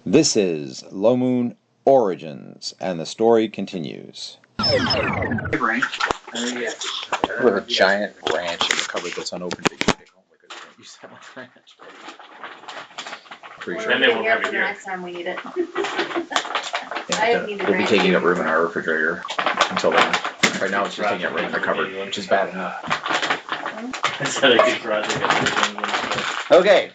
This is Looming Origins, and the story continues. We have a giant branch in the cupboard that's unopened that you take home with us. Don't use that much branch. Pretty sure. Then they won't have it for the here. next time we need it. Yeah, we'll be taking up room in our refrigerator until then. Right now it's just taking up room in the cupboard, which is bad enough. Okay.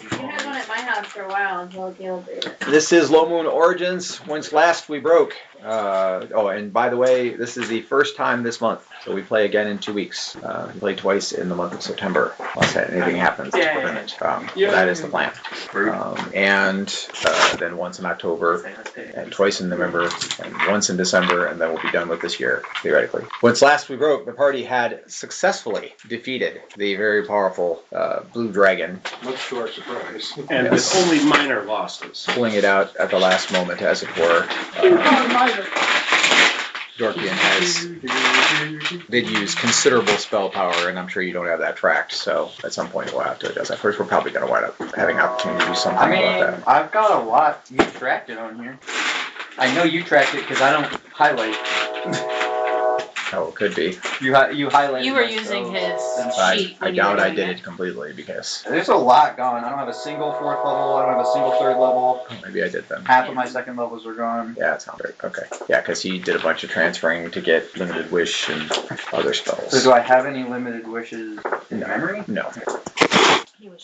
You had one at my house for a while until Caleb did it. This is Looming Origins, whence last we broke. And by the way, this is the first time this month, so we play again in 2 weeks. We play twice in the month of September, unless anything happens. That is the plan. Then once in October, and twice in November, and once in December, and then we'll be done with this year, theoretically. Once last we broke, the party had successfully defeated the very powerful blue dragon. Much to our surprise. And with only minor losses. Pulling it out at the last moment, as it were. Dorkian did use considerable spell power, and I'm sure you don't have that tracked, so at some point we'll have to adjust that. First, we're probably going to wind up having an opportunity to do something about that. I've got a lot you tracked it on here. I know you tracked it because I don't highlight. Oh, it could be. You highlighted. You were using his sheet. I doubt I did it completely because... There's a lot gone. I don't have a single 4th level. I don't have a single 3rd level. Maybe I did then. Half of my 2nd levels are gone. Yeah, that sounds right. Okay. Yeah, because he did a bunch of transferring to get limited wish and other spells. So do I have any limited wishes in memory? No.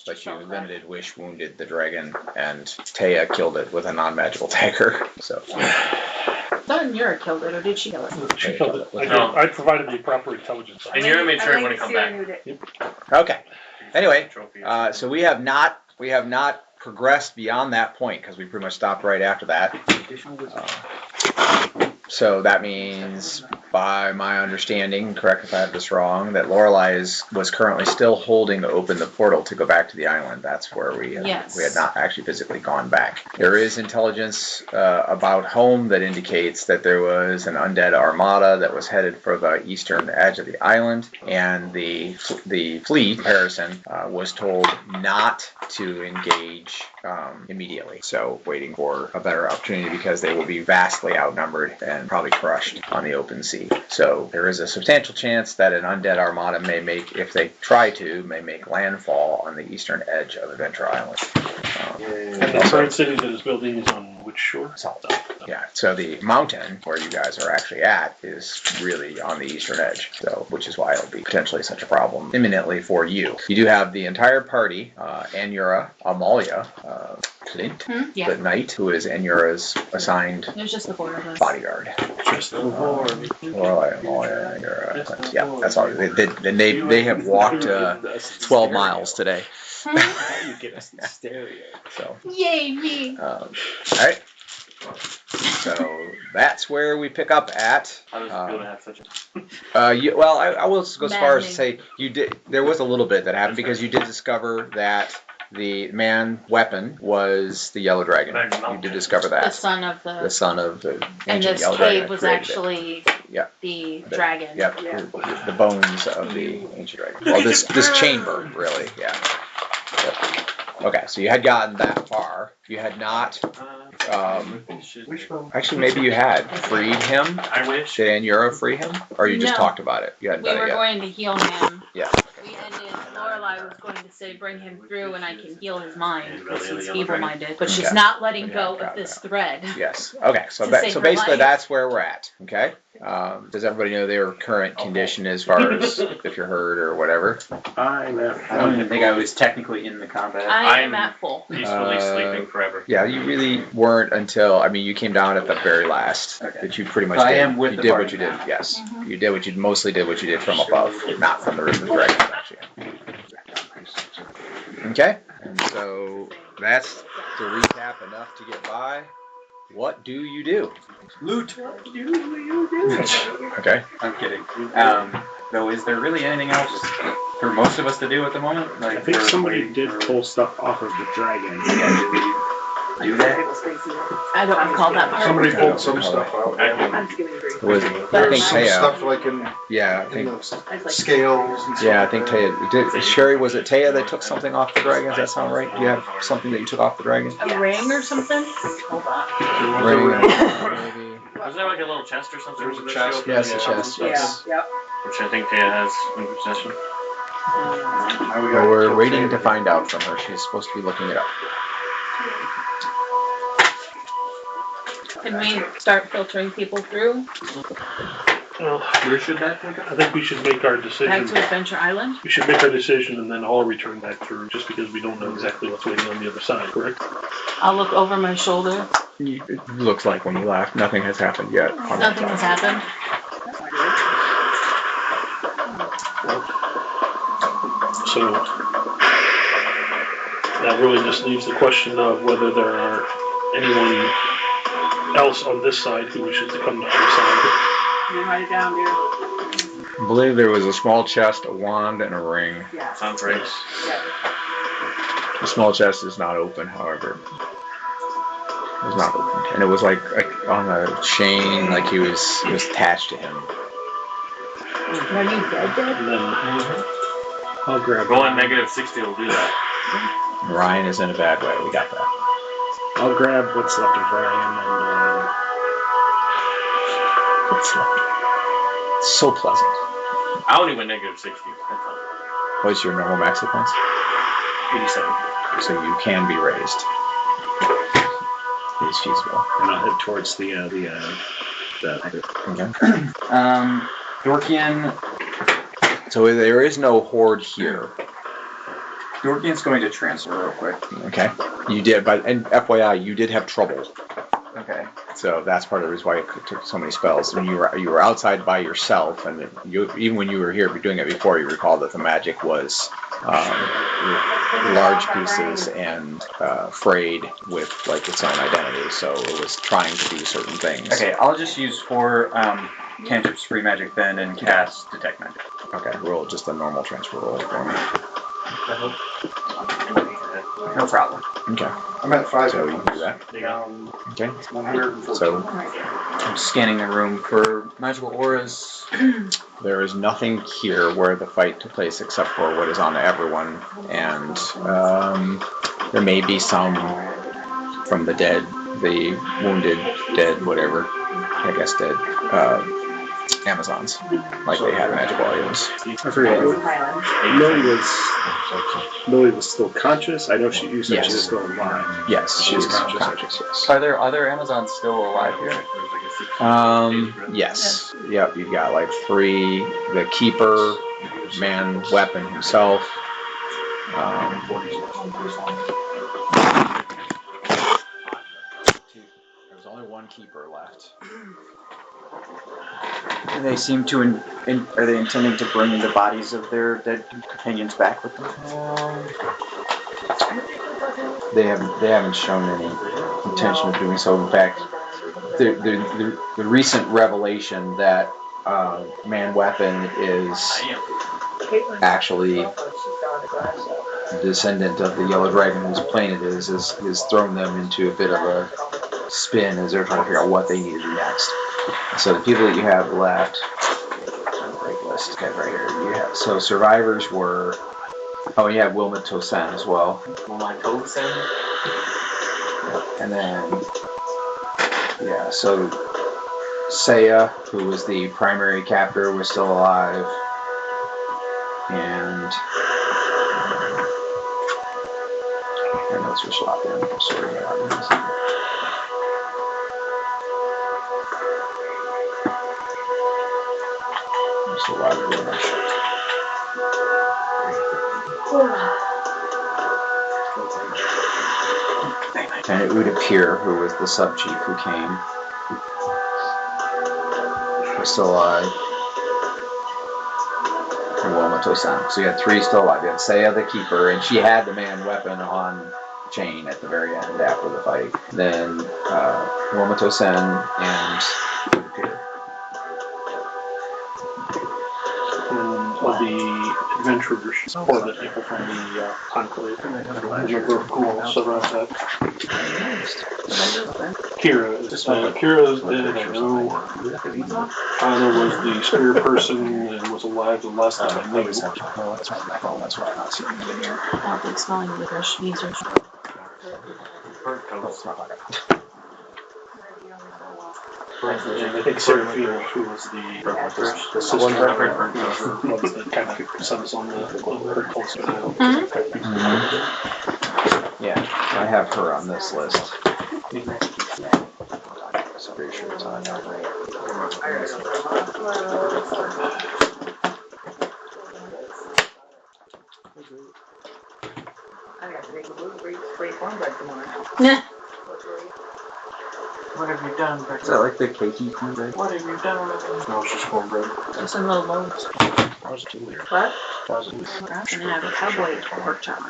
But you limited wish wounded the dragon, and Taya killed it with a non-magical dagger. So. Thought Nura killed it, or did she kill it? She killed it. I provided the proper intelligence. And you're gonna make sure everyone come back. Okay. Anyway, so we have not progressed beyond that point because we pretty much stopped right after that. So that means, by my understanding, correct if I have this wrong, that Lorelei was currently still holding open the portal to go back to the island. That's where we had not actually physically gone back. There is intelligence about home that indicates that there was an undead armada that was headed for the eastern edge of the island, and the fleet, Harrison, was told not to engage immediately. So waiting for a better opportunity because they will be vastly outnumbered and probably crushed on the open sea. So there is a substantial chance that an undead armada may make landfall on the eastern edge of Adventure Island. And the current city that is building is on which shore? South. Yeah, so the mountain where you guys are actually at is really on the eastern edge, so which is why it'll be potentially such a problem imminently for you. You do have the entire party, Anura, Amalia, Clint, the knight, who is Anura's assigned There's just the 4 of us. bodyguard. Just the board. Amalia, Anura, Clint. Yeah, that's all. They have walked 12 miles today. You get us the stereo. So. Yay, me! All right. So that's where we pick up at. How does it feel to have such I will go as far as to say there was a little bit that happened because you did discover that the man weapon was the yellow dragon. You did discover that. The son of the and this yellow dragon. cave was actually the dragon. Yep. The bones of the ancient dragon. Well, this chamber, really. Yeah. Yep. Okay, so you had gotten that far. You had not. Actually, maybe you had freed him. I wish. Did Anura free him, or you just talked about it? You hadn't We done were it yet. going to heal him. Yeah. We ended. Lorelei was going to say, "Bring him through, and I can heal his mind because he's feeble-minded." But she's not letting go of this thread. Yes. Okay. So basically, that's where we're at. Okay. Does everybody know their current condition as far as if you're hurt or whatever? I don't even think I was technically in the combat. I am at full. Peacefully sleeping forever. Yeah, you really weren't until you came down at the very last. Okay. But you pretty much I did. am with you the did party what you did. now. Yes, you did what you mostly did what you did from above, not from the roof of the dragon. Actually. Okay, and so that's to recap enough to get by. What do you do? Loot. What do you do? Okay. I'm kidding. Though, is there really anything else for most of us to do at the moment? I think somebody did pull stuff off of the dragon. I do that? I don't recall that part. Somebody pulled some stuff out. It was, I think Some Taya. stuff like in Yeah, I the think. scales and stuff. Yeah, I think Taya did. Sherry, was it Taya that took something off the dragon? Does that sound right? Do you have something that you took off the dragon? A ring or something? Hold on. Ring, maybe. Was there like a little chest or something? There was a that chest. she opened? Yes, the chest. Yes. Which I think Taya has in possession. Now we Well, got we're kill waiting to Taya. find out from her. She's supposed to be looking it up. Can we start filtering people through Well, Where should that take I think we should make our back decision. to Adventure Island? We should make our decision and then all return back through, just because we don't know exactly what's waiting on the other side, correct? I'll look over my shoulder. It looks like when you left, nothing has happened yet. on that Nothing has side. happened. So that really just leaves the question of whether there are anyone else on this side who wishes to come to our side. Write it down, dude. I believe there was a small chest, a wand, and a ring. Sounds right. The small chest is not open, however. It was not open. And it was like on a chain, like it was attached to him. Are you dead? And then I'll grab Going negative 60 will do that. Ryan is in a bad way, we got that. I'll grab what's left of Ryan and It's so pleasant. I only went negative 60. That's all. What's your normal max hit points? 87. So you can be raised. It is feasible. and I'll head towards the Okay. Dorkian. So there is no horde here. Dorkian's going to transfer real quick. Okay. You did, but and FYI, you did have trouble. Okay. So that's part of the reason why it took so many spells. When you were outside by yourself, and even when you were here doing it before, you recall that the magic was large pieces and frayed with like its own identity. So it was trying to do certain things. Okay, I'll just use 4 cantrips, free magic then, and cast detect magic. Okay. Roll just a normal transfer roll for me. No problem. Okay. I'm at 5. So you can do that. Okay. 114. So I'm scanning the room for magical auras. there is nothing here where the fight took place except for what is on everyone, and there may be some from the dead, the wounded, dead, whatever, I guess dead, Amazons, like they had magical items. I forget. Millie was still conscious. I know you said Yes. she was still alive. Yes, She was she's conscious. yes. Are there other Amazons still alive here? Yes. Yep, you've got like 3, the Keeper, man, weapon himself. There's only 1 Keeper left. Do they seem to, are they intending to bring the bodies of their dead companions back with them? They haven't shown any intention of doing so. In fact, the recent revelation that man weapon is actually the descendant of the yellow dragon whose plane it is has thrown them into a bit of a spin as they're trying to figure out what they need to do next. So the people that you have left, break list, guys right here. You have, so survivors were, you have Wilma Tosen as well. Wilma Tosen? And then, so Saya, who was the primary captor, was still alive. And my notes are sloppy. I'm sorting it out in a second. There's a lot of damage. And it would appear who was the sub-chief who came was still alive. And Wilma Tosan. So you had 3 still alive. You had Saya the Keeper, and she had the man weapon on chain at the very end after the fight. Then Wilma Tosan and Peter. Of the adventurers or the people from the Enclave. I don't remember who else survived that. Kira is dead, I know. Anna was the spear person and was alive the last time I knew. That's why I'm not seeing it in here. All big smelling licorice, these are. And I think Serafina, who was the sister of that kind of set us on the her pulse. Yeah, I have her on this list. So pretty sure it's on that. What have you done? Is that like the cakey cornbread? What have you done? No, it's just cornbread. Just some little loaves. That was too weird. What? That was weird. I'm gonna have a cowboy pork chop.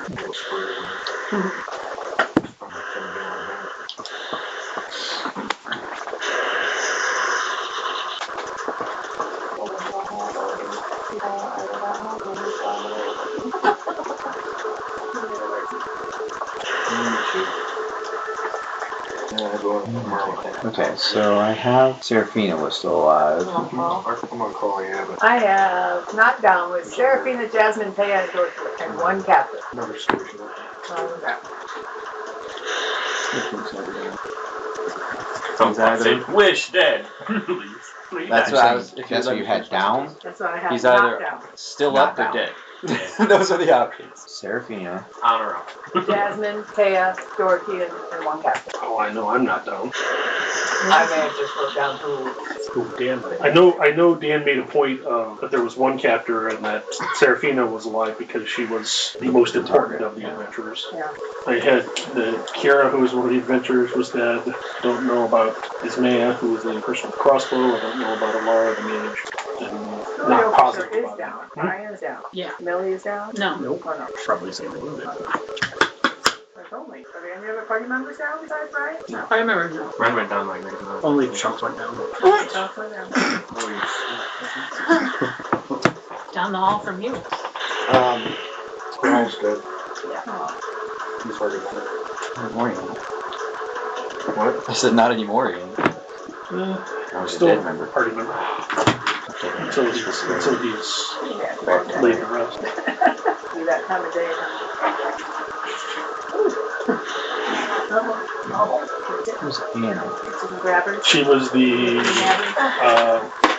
Okay, so I have Serafina was still alive. I'm gonna call you, but I have knocked down with Serafina, Jasmine, Taya, and Dorothy, and one captain. never squished it. Wish dead. Please. That's what I was. If That's what you had down? That's what I have He's knocked either down. still Knocked up or down. dead. Those are the options. Serafina. Honor up. Jasmine, Taya, Dorothy, and one captain. Oh, I know I'm not down. I may have just wrote down who. Oh, Dan. I know Dan made a point that there was one captor and that Serafina was alive because she was the most important of the adventurers. Yeah. I had the Kira, who was one of the adventurers, was dead. Don't know about Ismaya, who was the person with the crossbow. I don't know about Alara, the mage. And not Julio positive is about down. it. Ryan is down. Yeah. Millie is down. No. Nope. Oh, no. Probably same thing. There's only. Are there any other party members down besides Ryan? No. I remember now. Mine went down like that. Only chunks went down. What? Oh, so down. Down the hall from you. Squirrel's good. Yeah. He's hard to fit. Not anymore. What? I said not anymore. Ian. I was a Still dead member. party member. Until he's Yeah. laid to rest. Do that time of day. Who's Anna? Some grabbers. She was the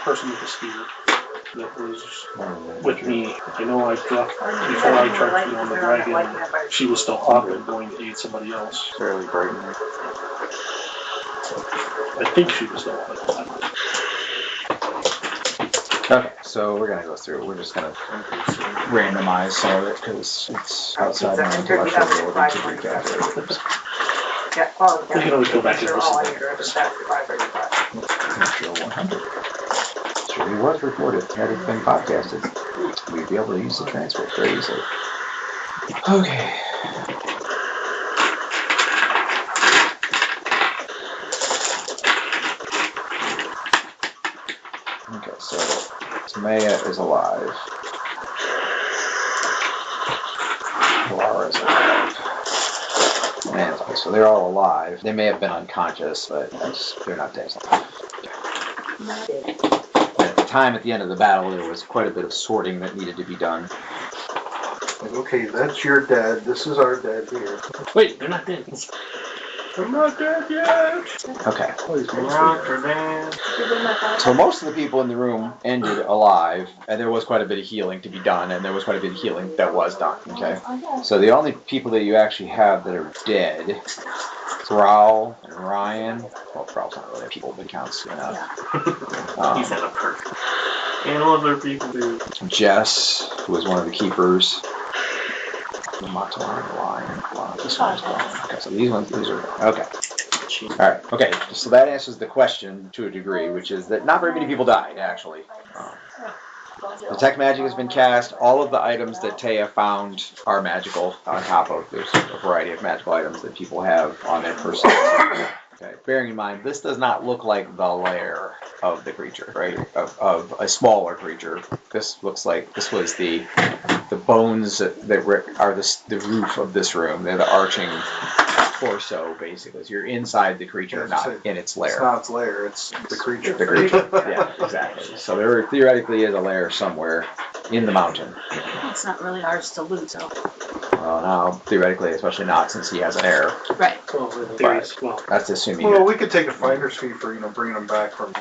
person with the spear that was with me. I know I dropped before I charged on the dragon. She was still up and going to aid somebody else. Fairly bright in there. I think she was still up. Okay, so we're gonna go through. We're just gonna randomize some of it because it's outside my intellectual ability to recalculate. Yeah, well, We can always go back and they're listen all to in here, but that's 535. Natural 100. Sure, it was recorded. Had it been podcasted, we'd be able to use the transcript very easily. Okay. Okay, so Maya is alive. Laura is alive. And so they're all alive. They may have been unconscious, but they're not dead. At the time, at the end of the battle, there was quite a bit of sorting that needed to be done. Like, okay, that's your dead. This is our dead here. Wait, they're not dead. I'm not dead yet. Okay. Man. So most of the people in the room ended alive, and there was quite a bit of healing to be done, and there was quite a bit of healing that was done, okay? So the only people that you actually have that are dead, Thrall and Ryan, well, Thrall's not really a people, but counts enough. He's not a perk. And other people do. Jess, who was one of the keepers. This one's gone. Okay, so these are okay. Alright, okay, so that answers the question to a degree, which is that not very many people died, actually. Detect magic has been cast. All of the items that Taya found are magical, on top of there's a variety of magical items that people have on their person. Okay, bearing in mind, this does not look like the lair. of the creature, right? Of a smaller creature. This looks like this was the bones that are the roof of this room. They're the arching torso, basically. So you're inside the creature, not in its lair. It's not its lair, it's the creature. The creature. Yeah, exactly. So there theoretically is a lair somewhere in the mountain. It's not really ours to loot, so. Well, now, theoretically, especially not since he has an heir. Right. Well, in theory, well, That's assuming. Well, we could take a finder's fee for, bringing them back from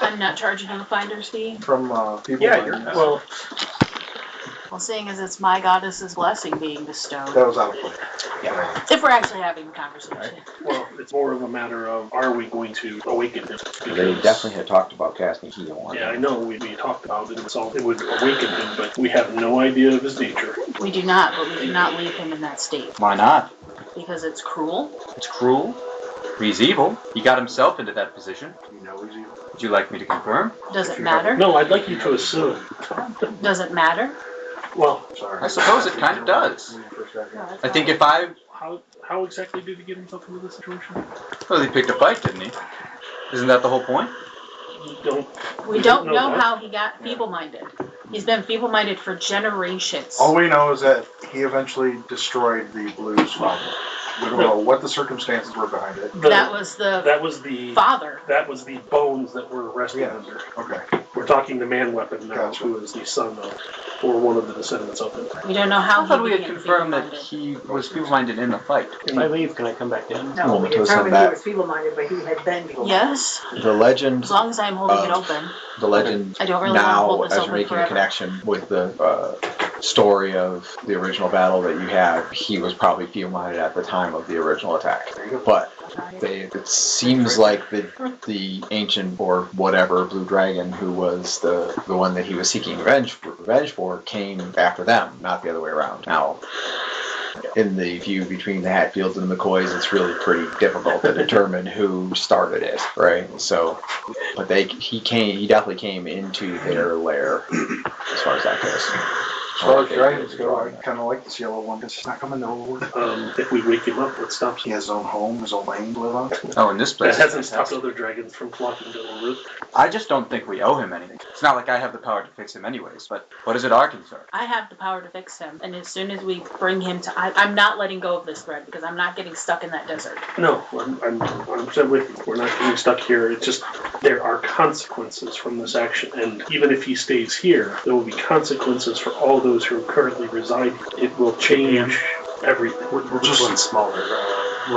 I'm not charging him a finder's fee. people. Yeah, you're that well, Well, seeing as it's my goddess's blessing being bestowed. was out of play. Yeah. If we're actually having a conversation. well, it's more of a matter of, are we going to awaken him? They definitely had talked about casting heal on Yeah, I him. know, we talked about it, so it would awaken him, but we have no idea of his nature. We do not, but we do not leave him in that state. Why not? Because it's cruel. It's cruel. He's evil. He got himself into that position. He's evil. Would you like me to confirm? Does it matter? No, I'd like you to assume. Does it matter? Well, Sorry. I suppose it kind of does. I think if I... how exactly did he get himself into this situation? Well, he picked a fight, didn't he? Isn't that the whole point? We don't know that. how he got feeble-minded. He's been feeble-minded for generations. All we know is that he eventually destroyed the Blues' father. We don't know what the circumstances were behind it. That was the father. That was the bones that were resting Yeah. under. Okay. We're talking the man weapon now, Gotcha. who is the son of, or one of the descendants of him. We don't know how I thought he we had became confirmed that feeble-minded. he was feeble-minded in the fight. If I leave, can I come back in? No, we Comatose determined on he that. was feeble-minded, but he had been feeble-minded. Yes, The legend, as long as I'm holding it open. the legend I don't really want to now, hold this as you're open making a forever. connection with the story of the original battle that you had, he was probably feeble-minded at the time of the original attack. But it seems like the ancient or whatever blue dragon who was the one that he was seeking revenge for came after them, not the other way around. Now, in the view between the Hatfields and the McCoys, it's really pretty difficult to determine who started it, right? So, but he definitely came into their lair, as far as that goes. As far as dragons go, I kind of like this yellow one. It's not coming nowhere. If we wake him up, what stops He him? has his own home, his own lane to live on. Oh, in this place. That hasn't stopped other dragons from flocking to Ulrich. I just don't think we owe him anything. It's not like I have the power to fix him anyways, but what is it our concern? I have the power to fix him, and as soon as we bring him to, I'm not letting go of this thread because I'm not getting stuck in that desert. No, I'm with you. We're not getting stuck here. It's just there are consequences from this action, and even if he stays here, there will be consequences for all those who currently reside here. It will change everything. We're just smaller.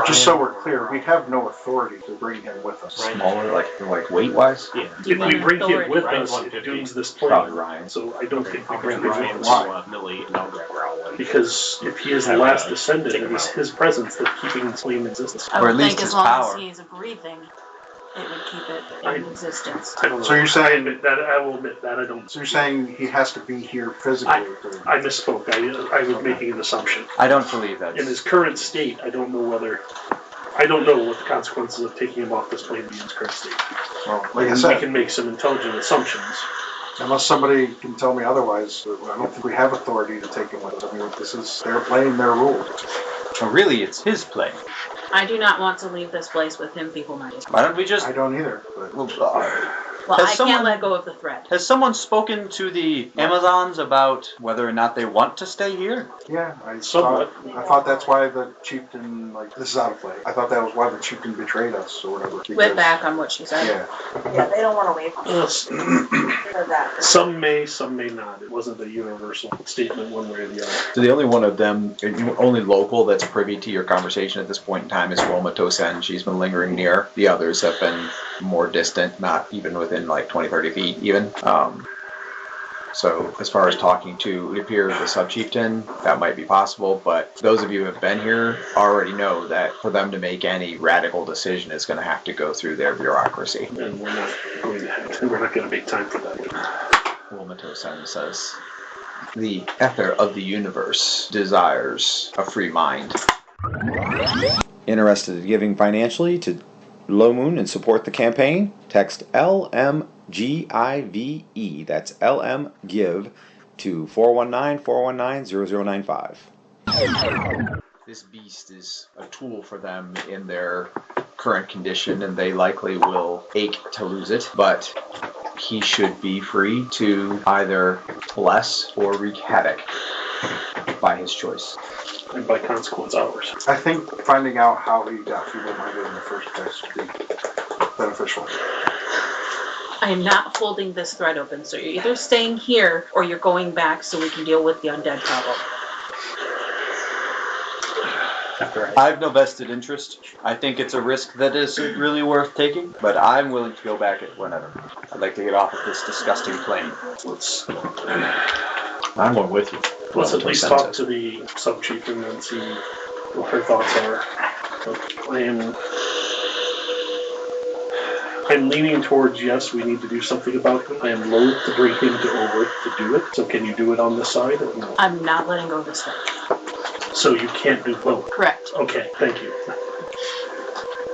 Just so we're clear, we have no authority to bring him with us. Smaller, like weight-wise? Yeah. If we bring him with Ryan's us, it 150. dooms this Probably plan. Ryan. So I don't think we I'll can bring bring Ryan, him with Why? us. Millie, and I'll grab Rowland. Because if he is the last descendant, it is his presence that's keeping this flame in existence. I Or would at least think his as long power. as he's breathing, it would keep it I- in existence. I don't know. So you're saying- I will admit that I don't. So you're saying he has to be here physically? I misspoke. I was making an assumption. I don't believe that. In his current state, I don't know what the consequences of taking him off this plane would be in his current state. Well, like I And we said, can make some intelligent assumptions. unless somebody can tell me otherwise, I don't think we have authority to take him with us. I mean, this is their plane, their rules. Well, really, it's his play. I do not want to leave this place with him feeble-minded. Why don't we just... I don't either. But Well, Well, Has I someone- can't let go of the thread. has someone spoken to the Amazons about whether or not they want to stay here? yeah, I Somewhat. thought that's why the chieftain, this is out of play. I thought that was why the chieftain betrayed us or whatever. Went because- back on what she said. Yeah. Yeah, they don't want to leave. Some may, some may not. It wasn't a universal statement one way or the other. So the only one of them, only local that's privy to your conversation at this point in time is Roma Tosen. She's been lingering near. The others have been more distant, not even within like 20, 30 feet even. So as far as talking to, it appears, the sub-chieftain, that might be possible, but those of you who have been here already know that for them to make any radical decision is going to have to go through their bureaucracy. And we're not going to make time for that. Roma Tosen says, the ether of the universe desires a free mind. Interested in giving financially to Low Moon and support the campaign? Text LMGIVE, that's LMGIVE, to 419-419-0095. This beast is a tool for them in their current condition, and they likely will ache to lose it, but he should be free to either bless or wreak havoc by his choice. And by consequence, ours. I think finding out how he got feeble-minded in the first place would be beneficial. I am not holding this thread open, so you're either staying here or you're going back so we can deal with the undead problem. I have no vested interest. I think it's a risk that isn't really worth taking, but I'm willing to go back at whenever. I'd like to get off of this disgusting plane. I'm going with you. Let's at least talk to the sub-chief and then see what her thoughts are. I'm leaning towards yes, we need to do something about it. I am loath to bring him over to do it. So can you do it on this side? Or no? I'm not letting go of this thing. So you can't do both? Correct. Okay, thank you.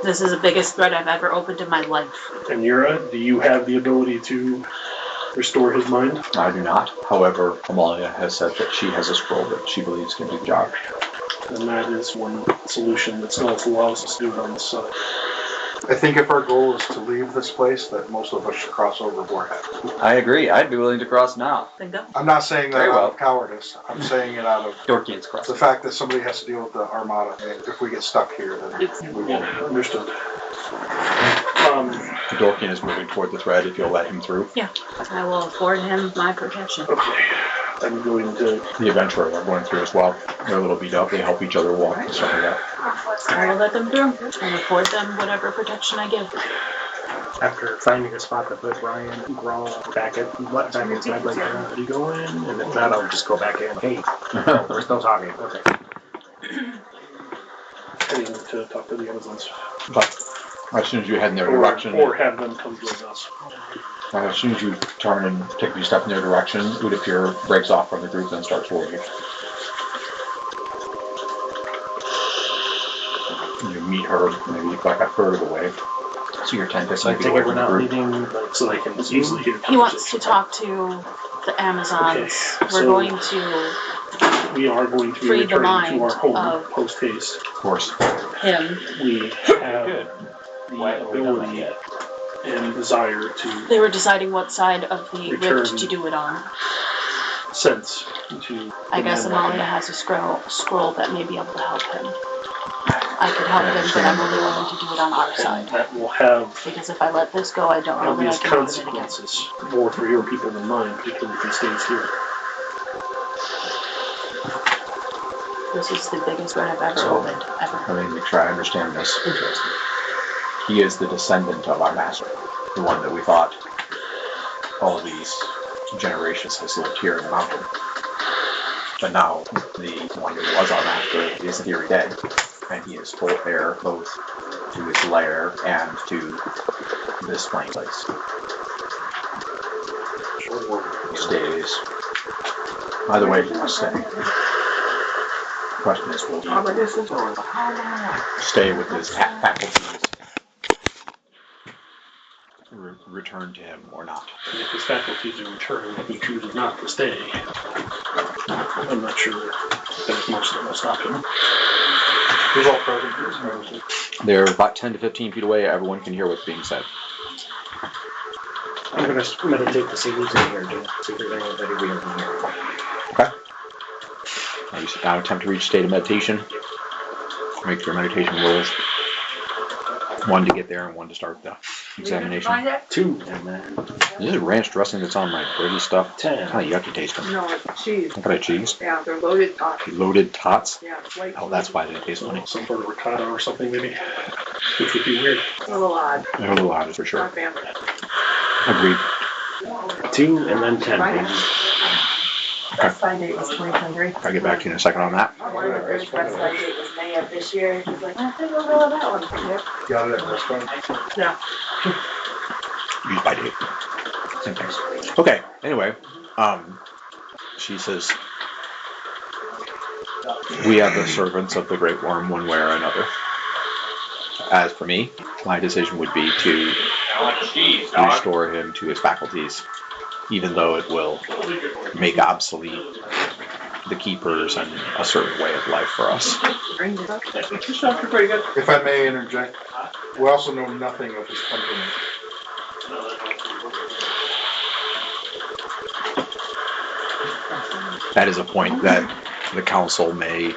This is the biggest thread I've ever opened in my life. And Yura, do you have the ability to restore his mind? I do not. However, Amalia has said that she has a scroll that she believes can do the job. And that is one solution that still allows us to do it on this side. I think if our goal is to leave this place, that most of us should cross over beforehand. I agree. I'd be willing to cross now. Then go. I'm not saying that Very out well. of cowardice. I'm saying it out of Dorkian's cross. the fact that somebody has to deal with the armada, and if we get stuck here, then we won't. Yeah, understood. Dorkian is moving toward the thread if you'll let him through. Yeah. I will afford him my protection. Okay. I'm going to... The adventurers are going through as well. They're a little beat up. They help each other walk and stuff like that. I will let them through and afford them whatever protection I give. After finding a spot to put Ryan, Grawl back inside like that, did he go in? And if not, I'll just go back in. Hey, we're still talking. Okay. heading to talk to the Amazons. But as soon as you head in their direction, Or have them come join us. as soon as you turn and take a few steps in their direction, Udapir breaks off from the group and starts towards you. You meet her maybe like a third of the way. So you're 10 So I feet take away it we're from the not group. leaving, like, So they can easily hear He wants to talk to the Amazons. Okay, We're so- going to We are going to be free the returning to our mind home of- post haste. Of course. him. We have the ability and desire to They were deciding what side of the Return. rift to do it on. sense to. I guess Amalia has a scroll that may be able to help him. I could help him, but I'm only willing to do it on our side. That will have Because if I let this go, I don't know that I obvious can open it again. consequences, more for your people than mine, particularly if he stays here. This is the biggest one I've ever opened, ever. Let me make sure I understand this. He is the descendant of our master, the one that we thought all these generations has lived here in the mountain. But now, the one who was our master is here dead, and he is full heir both to his lair and to this plain place. He stays. Either way, he must stay. The question is, will he stay with his faculties, return to him, or not? And if his faculties are returned, he chooses not to stay. I'm not sure there's much that will stop him. Who's all present here, so They're about 10 to 15 feet away. Everyone can hear what's being said. I'm gonna meditate to see who's in here, dude. See if there's anybody we don't hear. Okay. Now you sit down, attempt to reach state of meditation. Make your meditation rolls. One to get there and one to start the examination. 2, and then This is ranch dressing that's on my Brady stuff. 10. Kind of yucky tasting. No, it's cheese. What kind of cheese? Yeah, they're loaded tots. Loaded tots? Yeah, it's white Oh, that's why they taste funny. Some sort of ricotta or something, maybe. Which would be weird. a little odd. They're a little odd for sure. Not family. Agreed. 2, and then 10, baby. Specified date was 2023. I'll get back to you in a second on that. One of the specified date was May of this year. He's like, I think we'll go with that one. Yep. got it at this point. Yeah. Use by date. Same things. Okay, anyway, she says, we are the servants of the Great Worm one way or another. As for me, my decision would be to restore him to his faculties, even though it will make obsolete the keepers and a certain way of life for us. If I may interject, We also know nothing of his temperament. That is a point that the council may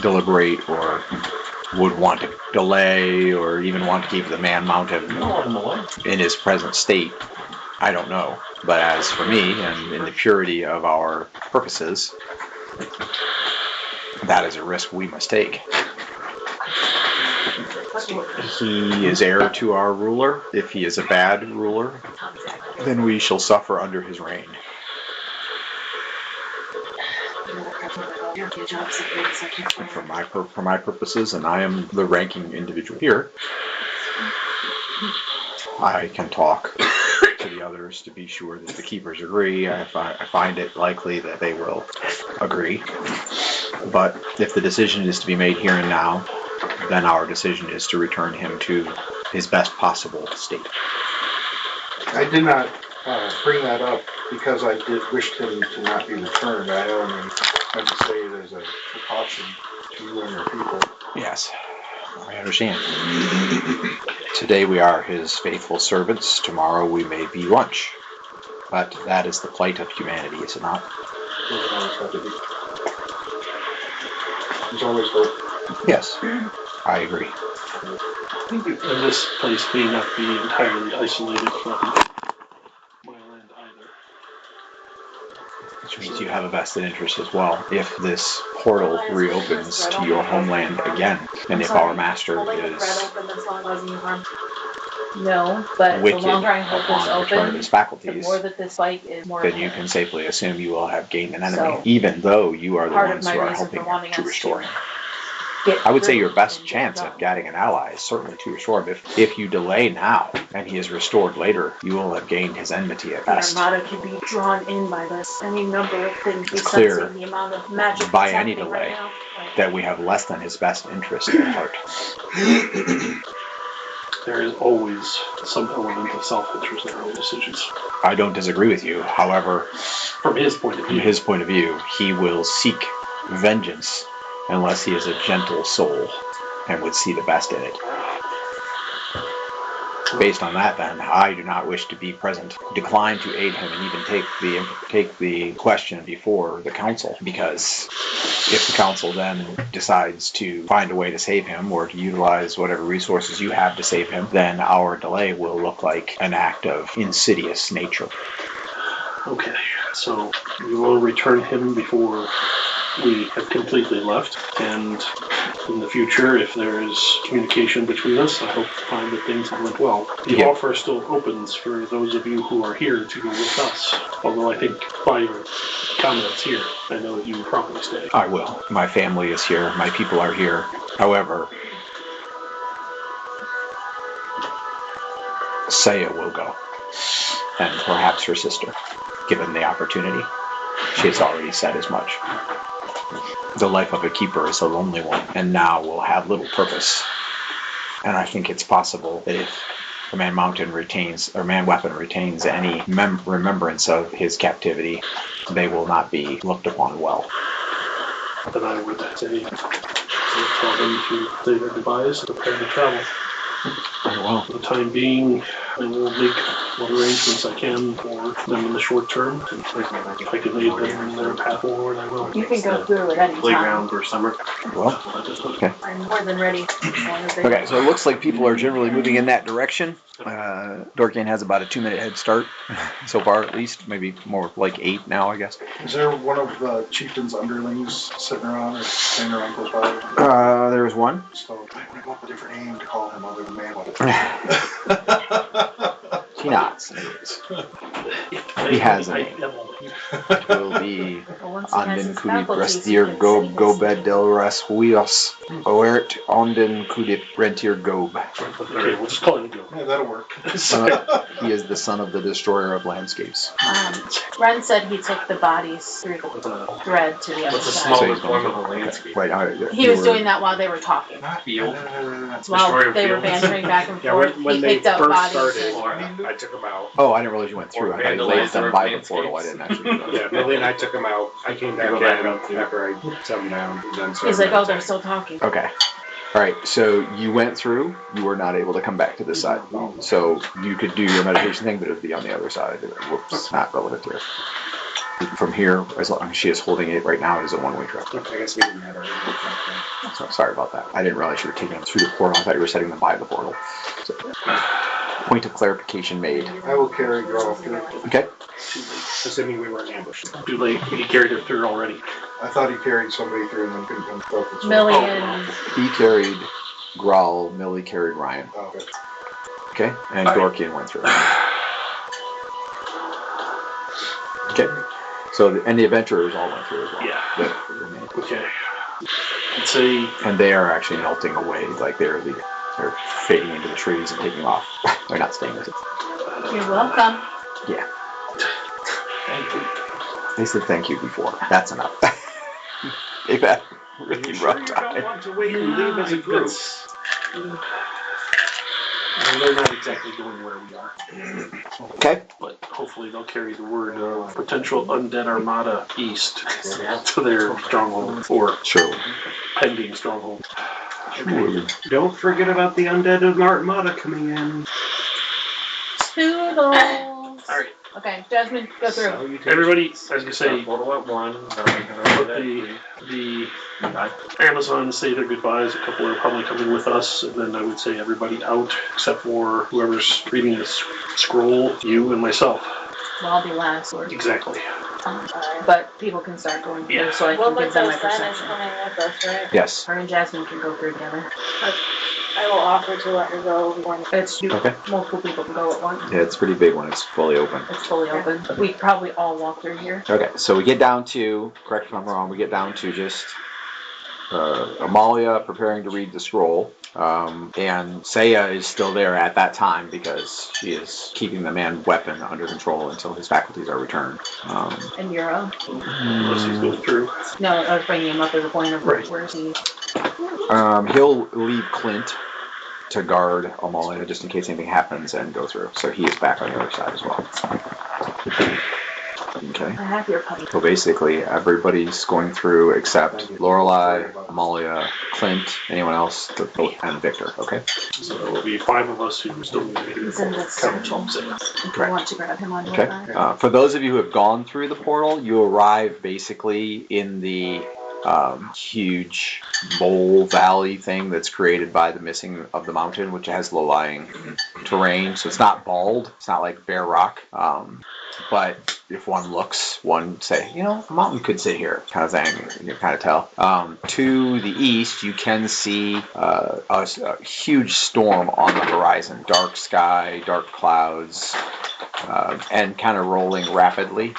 deliberate or would want to delay or even want to keep the man mounted in his present state. I don't know. But as for me, and in the purity of our purposes, that is a risk we must take. He is heir to our ruler. If he is a bad ruler, then we shall suffer under his reign. And for my purposes, and I am the ranking individual here, I can talk to the others to be sure that the keepers agree. I find it likely that they will agree. But if the decision is to be made here and now, then our decision is to return him to his best possible state. I did not bring that up because I did wish him to not be returned. I only meant to say it as a precaution to you and your people. Yes, I understand. Today we are his faithful servants. Tomorrow we may be lunch. But that is the plight of humanity, is it not? There's always hope. Yes, I agree. And this place may not be entirely isolated from my land either. Which means you have a vested interest as well. If this portal reopens to your homeland again, and if our master is No, but the wicked longer I hold upon this the return of open, his the faculties, more that this fight is more then you can safely assume you will have gained an enemy, So, even though you are the part of ones my who are reason for helping wanting to us restore to him. get I would say through your best and chance get of done. getting an ally is certainly to restore him. If you delay now and he is restored later, you will have gained his enmity at The best. armada can be drawn in by this. Any number of things. It's clear Sensing the amount of magic by that's any happening delay right now. Like, that we have less than his best interest at heart. There is always some element of self-interest in early decisions. I don't disagree with you. However, From his point of from view. his point of view, he will seek vengeance unless he is a gentle soul and would see the best in it. Based on that, then, I do not wish to be present, decline to aid him, and even take the question before the council, because if the council then decides to find a way to save him or to utilize whatever resources you have to save him, then our delay will look like an act of insidious nature. Okay, so we will return him before we have completely left, and in the future, if there is communication between us, I hope to find that things went well. The offer still opens for those of you who are here to go with us, although I think by your comments here, I know that you will probably stay. I will. My family is here. My people are here. However, Taya will go, and perhaps her sister, given the opportunity. She has already said as much. The life of a keeper is a lonely one, and now will have little purpose. And I think it's possible that if the man mountain retains, or man weapon retains any remembrance of his captivity, they will not be looked upon well. Then I would say, tell them to say their goodbyes and prepare to travel. Very well. For the time being, I will make what arrangements I can for them in the short term. And if I can aid them in their path forward, I will. you can go through at any time. Playground or summer. Well, okay. I'm more than ready. As long as they Okay, so it looks like people are generally moving in that direction. Dorkian has about a 2-minute head start, so far at least. Maybe more like 8 now, I guess. Is there one of the chieftain's underlings sitting around or standing around close by? There is one. So I want to go up with a different name to call him other than man. He nods. He has a name. It will be Anden Kudip Restir Go Bed Del Res Huios Oert Anden Kudip Rentir Gob. Okay, we'll just call him Joe. Yeah, that'll work. He is the son of the destroyer of landscapes. Ren said he took the bodies through the thread to the other What's a side. smaller form of a landscape? Right, He was doing that while they were talking. Field. While they were bantering back and forth, he picked up bodies. I took them out. Oh, I didn't realize you went through. I thought you laid them by the portal. I didn't actually do that. Yeah, Billy and I took them out. I came back in after I set them down. He's like, oh, they're still talking. Okay. All right, so you went through. You were not able to come back to this side. So you could do your meditation thing, but it would be on the other side. Whoops, not relevant here. From here, as long as she is holding it right now, it is a one-way trip. Okay, I guess we didn't have our So sorry about that. I didn't realize you were taking them through the portal. I thought you were setting them by the portal. So, point of clarification made. I will carry Growl through. Okay. Too late. Assuming we weren't ambushed. Too late. He carried her through already. I thought he carried somebody through and then couldn't come focus. Millie and He carried Growl. Millie carried Ryan. Oh, okay. Okay, and Dorkian went through. Okay. So and the adventurers all went through as well. Yeah. Okay. Let's say. And they are actually melting away, like they're fading into the trees and taking off. They're not staying with it. you're welcome. Yeah. Thank you. They said thank you before. That's enough. They've had a really rough You time. don't want to wait and leave as a group. And they're not exactly going where we are. Okay. But hopefully they'll carry the word of potential undead armada east to their stronghold or Surely. pending stronghold. Surely. Don't forget about the undead armada coming in. Toodles. Alright. Okay, Jasmine, go through. So you take Everybody, as you say, photo at one. let the Amazons say their goodbyes. A couple are probably coming with us, and then I would say everybody out except for whoever's reading the scroll, you and myself. Well, I'll be last. Exactly. But people can start going through, Yeah. so I Well, can give but them my the sun is perception. coming with us, right? Yes. Her and Jasmine can go through together. I will offer to let her go one. It's Okay. multiple people can go at once. Yeah, it's a pretty big one. It's fully open. It's fully open. We probably all walk through here. Okay, so we get down to, correct me if I'm wrong, we get down to just Amalia preparing to read the scroll, and Saya is still there at that time because she is keeping the man weapon under control until his faculties are returned. And Euro. Unless he's going through. No, I was bringing him up as a point of Right. where is he? He'll leave Clint to guard Amalia just in case anything happens and go through. So he is back on the other side as well. Okay. I have your puppy. So basically, everybody's going through except Lorelai, Amalia, Clint, anyone else, and Victor. Okay. So there will be 5 of us who still need to be He's in the satchel. If you want to grab him on your Okay. side. For those of you who have gone through the portal, you arrive basically in the huge bowl valley thing that's created by the missing of the mountain, which has low-lying terrain. So it's not bald. It's not like bare rock. But if one looks, one say, you know, a mountain could sit here, kind of thing. You can kind of tell. To the east, you can see a huge storm on the horizon. Dark sky, dark clouds, and kind of rolling rapidly.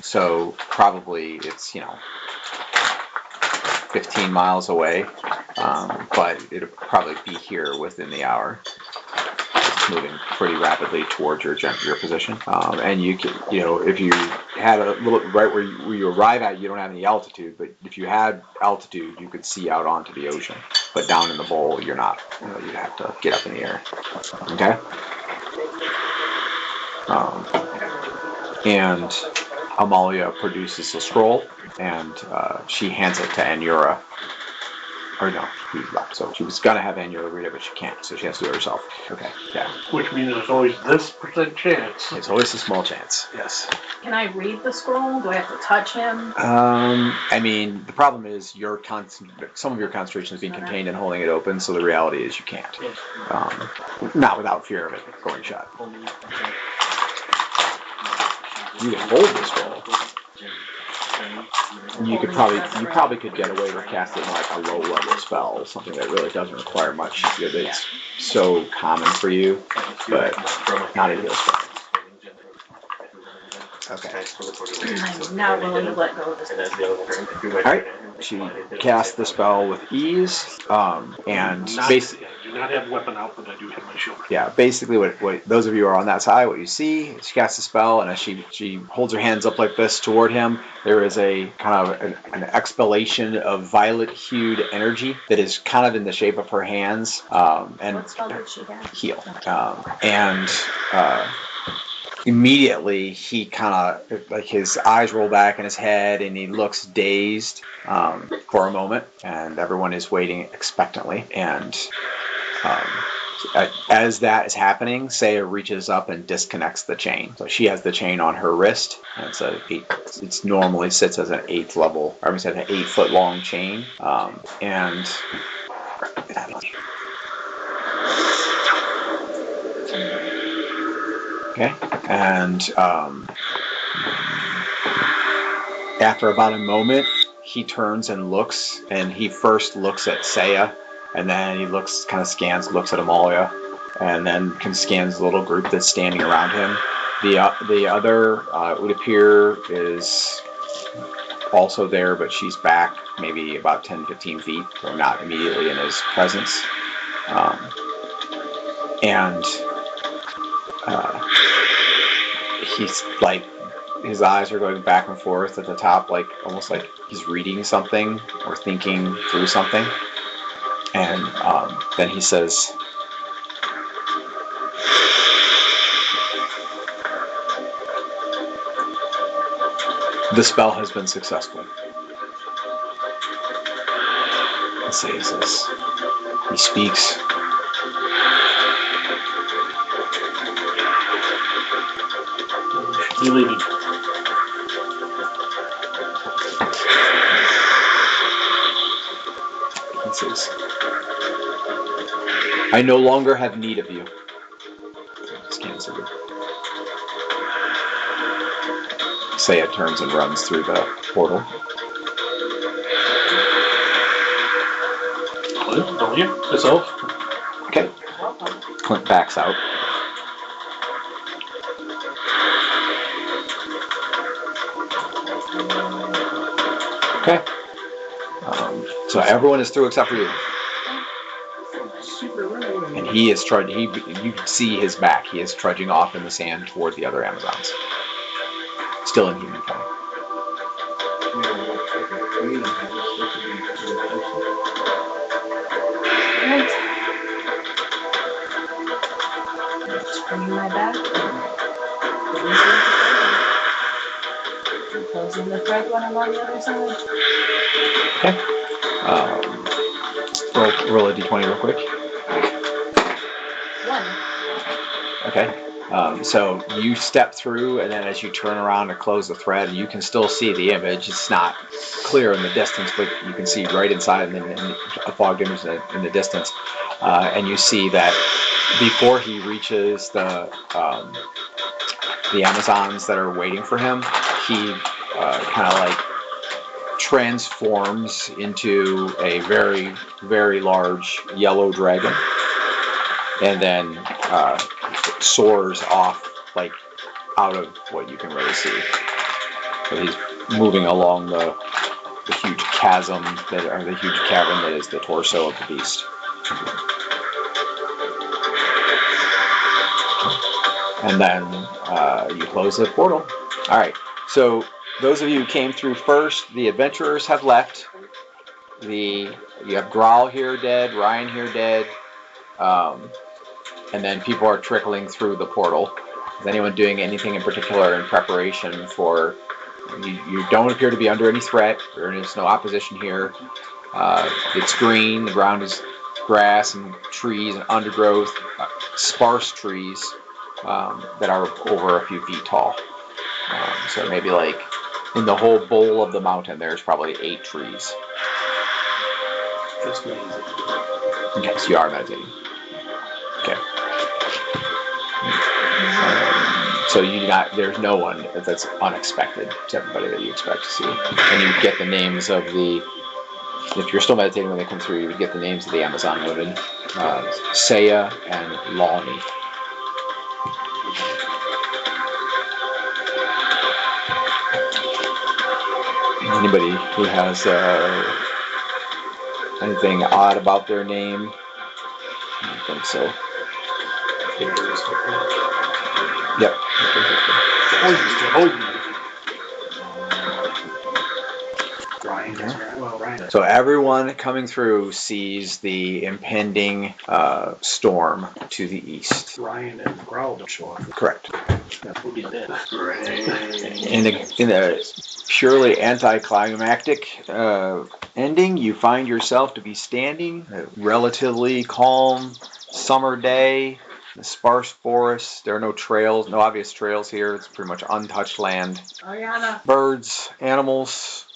So probably it's, 15 miles away, but it'll probably be here within the hour. It's moving pretty rapidly towards your position, and you can, if you had a little right where you arrive at, you don't have any altitude, but if you had altitude, you could see out onto the ocean. But down in the bowl, you're not. You'd have to get up in the air. Okay. And Amalia produces a scroll, and she hands it to Anura. Or no, he's left. So she was gonna have Anura read it, but she can't, so she has to do it herself. Okay, yeah. Which means there's always this % chance. It's always a small chance. Yes. Can I read the scroll? Do I have to touch him? The problem is some of your concentration is being contained and holding it open, so the reality is you can't. Not without fear of it going shut. You can hold the scroll. You probably could get away with casting like a low level spell, something that really doesn't require much. It's so common for you, but not a heal spell. Okay. I'm not willing to let go of this. Alright, she cast the spell with ease, and basically... I do not have weapon out, but I do have my shield. Yeah, basically what those of you who are on that side, what you see, she casts a spell, and as she holds her hands up like this toward him, there is a kind of an expellation of violet-hued energy that is kind of in the shape of her hands, and What spell did she have? heal. immediately he kind of, like, his eyes roll back in his head and he looks dazed for a moment, and everyone is waiting expectantly. And as that is happening, Saya reaches up and disconnects the chain. So she has the chain on her wrist, and it's normally sits as an 8th level, or I mean, an 8-foot long chain, and okay, and after about a moment, he turns and looks, and he first looks at Saya, and then he looks at Amalia, and then scans the little group that's standing around him. The other, it would appear, is also there, but she's back maybe about 10-15 feet, so not immediately in his presence. And he's like, his eyes are going back and forth at the top, like almost like he's reading something or thinking through something. And then he says, "The spell has been successful." He says this. He speaks. You leaving? He says, "I no longer have need of you." Saya turns and runs through the portal. Don't you? Yourself? Okay. Clint backs out. Okay. So everyone is through except for you. And he is trudging. You can see his back. He is trudging off in the sand toward the other Amazons. Still in human form. Alright. Just bringing my back. And closing the thread when I'm on the other side. Okay. Roll a d20 real quick. 1. Okay. So you step through, and then as you turn around to close the thread, you can still see the image. It's not clear in the distance, but you can see right inside and then a fogged image in the distance. And you see that before he reaches the Amazons that are waiting for him, he kind of like transforms into a very, very large yellow dragon, and then soars off, like, out of what you can really see. So he's moving along the huge chasm, or the huge cavern that is the torso of the beast. And then you close the portal. Alright, so those of you who came through first, the adventurers have left. You have Growl here dead, Ryan here dead, and then people are trickling through the portal. Is anyone doing anything in particular in preparation for... You don't appear to be under any threat. There is no opposition here. It's green. The ground is grass and trees and undergrowth, sparse trees that are over a few feet tall. So maybe like in the whole bowl of the mountain, there's probably 8 trees. That's amazing. Okay, so you are meditating. Okay. So there's no one that's unexpected. It's everybody that you expect to see. And you get the names of if you're still meditating when they come through, you would get the names of the Amazon women, Saya and Lonnie. Anybody who has anything odd about their name? I don't think so. Yep. Ryan. So everyone coming through sees the impending storm to the east. Ryan and Growl don't show up. Correct. We'll be dead. In a purely anticlimactic ending, you find yourself to be standing a relatively calm summer day. The sparse forest. There are no trails, no obvious trails here. It's pretty much untouched land. Birds, animals,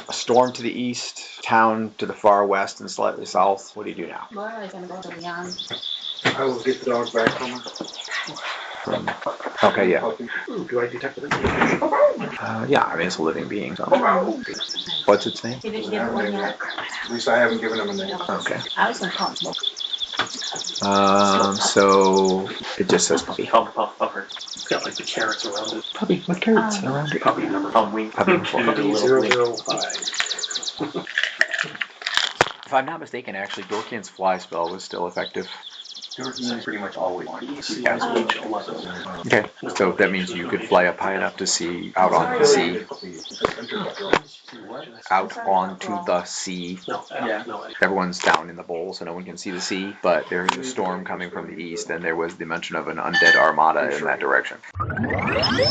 a storm to the east, town to the far west and slightly south. What do you do now? Lorelai's gonna go to Leon. I will get the dog back from her. Okay, yeah. Ooh, do I detect it? Yeah, I mean, it's a living being. So. What's its name? He didn't give it one yet. At least I haven't given him a name. Okay. I was gonna call him Smoke. So it just says puppy. Pupper. It's got like the carrots around it. Puppy. What carrots around it? Puppy number. Wing. Puppy. Puppy 005. If I'm not mistaken, actually, Dorkian's fly spell was still effective. Dorkian's pretty much always on. Okay, so that means you could fly up high enough to see out on the sea. Out onto the sea. Yeah. Everyone's down in the bowl, so no one can see the sea, but there's a storm coming from the east, and there was the mention of an undead armada in that direction.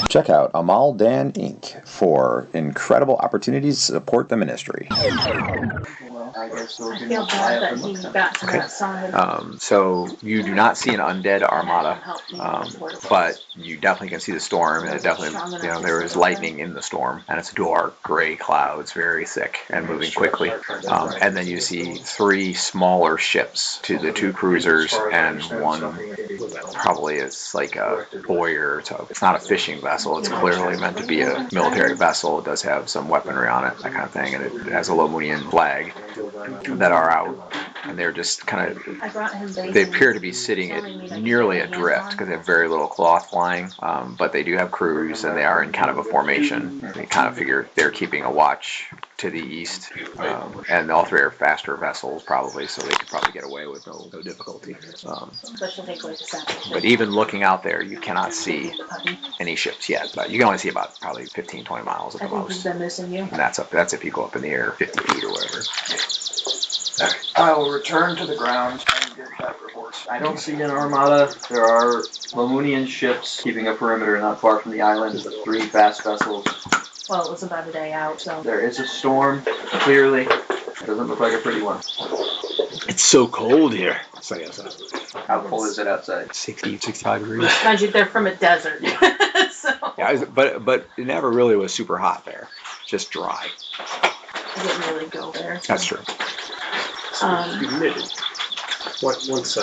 Check out Amal Dan Inc. for incredible opportunities to support the ministry. I feel bad that he got to that side. So you do not see an undead armada, but you definitely can see the storm. And it definitely, there is lightning in the storm, and it's dark gray clouds, very thick and moving quickly. And then you see 3 smaller ships, the 2 cruisers and one probably it's like a boyer. So it's not a fishing vessel. It's clearly meant to be a military vessel. It does have some weaponry on it, that kind of thing, and it has a Lomunian flag that are out, and they're just kind of, they appear to be sitting at nearly adrift because they have very little cloth flying, but they do have crews and they are in kind of a formation. They kind of figure they're keeping a watch to the east, and all 3 are faster vessels probably, so they could probably get away with no difficulty. But even looking out there, you cannot see any ships yet, but you can only see about probably 15-20 miles at the most. And that's if you go up in the air 50 feet or whatever. I will return to the ground and get that report. I don't see an armada. There are Lomunian ships keeping a perimeter not far from the island. 3 fast vessels. Well, it was about a day out, so. There is a storm, clearly. It doesn't look like a pretty one. It's so cold here. How cold is it outside? 60, 65 degrees. Mind you, they're from a desert. So. Yeah, but it never really was super hot there. Just dry. I didn't really go there. That's true. Humidity. Once, unless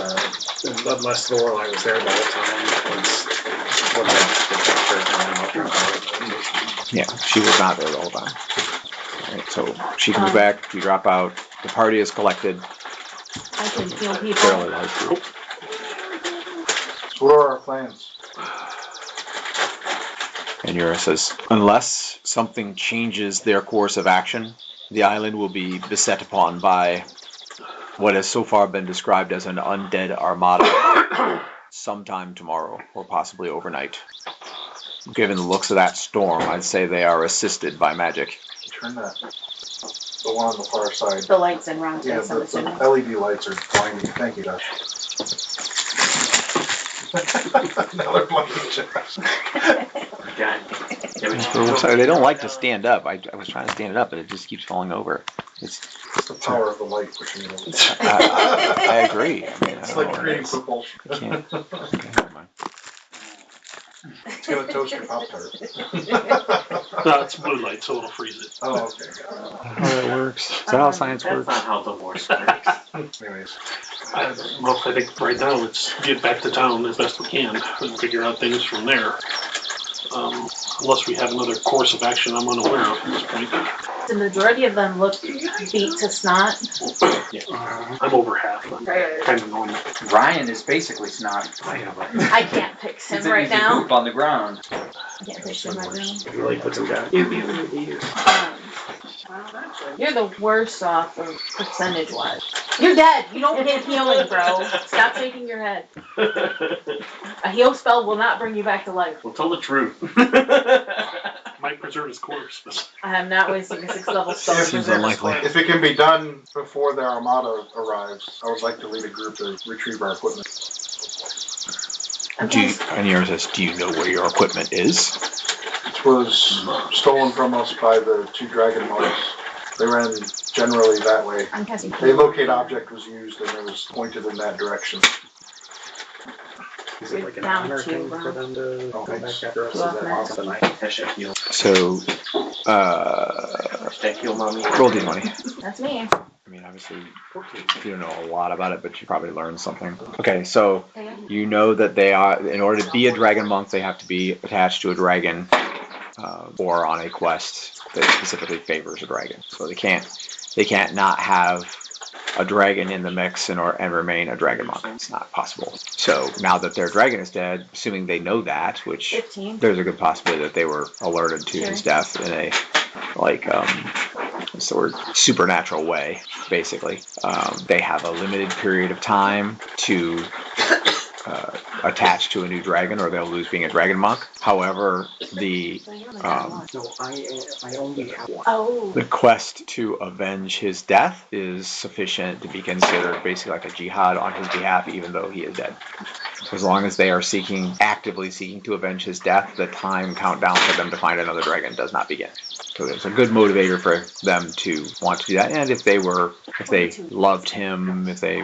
Lorelai was there the whole time, Yeah, she was not there the whole time. Right, so she comes back, you drop out, the party is collected. I can heal people. Fairly large group. So what are our plans? And Yura says, unless something changes their course of action, the island will be beset upon by what has so far been described as an undead armada sometime tomorrow, or possibly overnight. Given the looks of that storm, I'd say they are assisted by magic. Turn that. The one on the far side. The lights in round Yeah, face, I'm assuming. the LED lights are blinding. Thank you, Josh. Another blinding Josh. Sorry, they don't like to stand up. I was trying to stand it up, but it just keeps falling over. It's the power of the light pushing it over. I agree. I mean, it's like creating propulsion. Okay, never mind. It's gonna toast your Pop-Tart. No, it's blue light, so it'll freeze it. Oh, okay. How that works. Is that how science works? That's not how divorce works. Anyways. Well, I think right now let's get back to town as best we can and figure out things from there. Unless we have another course of action I'm unaware of at this point. The majority of them look beat to snot. Yeah. I'm over half. I'm kind of normal. Ryan is basically snot. I can't fix him right now. Poop on the ground. I can't fix him right now. Really puts him down. You're the worst off of percentage-wise. You're dead. You don't get healing, bro. Stop shaking your head. A heal spell will not bring you back to life. Well, tell the truth. Might preserve his corpse, but I am not wasting a 6th level spell. If- to Seems preserve his unlikely. corpse. If it can be done before the armada arrives, I would like to lead a group to retrieve our equipment. And yours says, do you know where your equipment is? It was stolen from us by the 2 dragon monks. They ran generally that way. I'm casting. A locate object was used and it was pointed in that direction. Is it like an Down honor to, thing for them to come back after us? Is to that offense. something I should heal? So, Heal mommy. roll d20. That's me. I mean, obviously, you don't know a lot about it, but you probably learned something. Okay, so you know that they are, in order to be a dragon monk, they have to be attached to a dragon or on a quest that specifically favors a dragon. So they can't not have a dragon in the mix and remain a dragon monk. It's not possible. So now that their dragon is dead, assuming they know that, which 15. there's a good possibility that they were alerted to his death in a what's the word, supernatural way, basically. They have a limited period of time to attach to a new dragon, or they'll lose being a dragon monk. However, the No, I only have one. Oh. the quest to avenge his death is sufficient to be considered basically like a jihad on his behalf, even though he is dead. So as long as they are actively seeking to avenge his death, the time countdown for them to find another dragon does not begin. So it's a good motivator for them to want to do that. And if they loved him, if they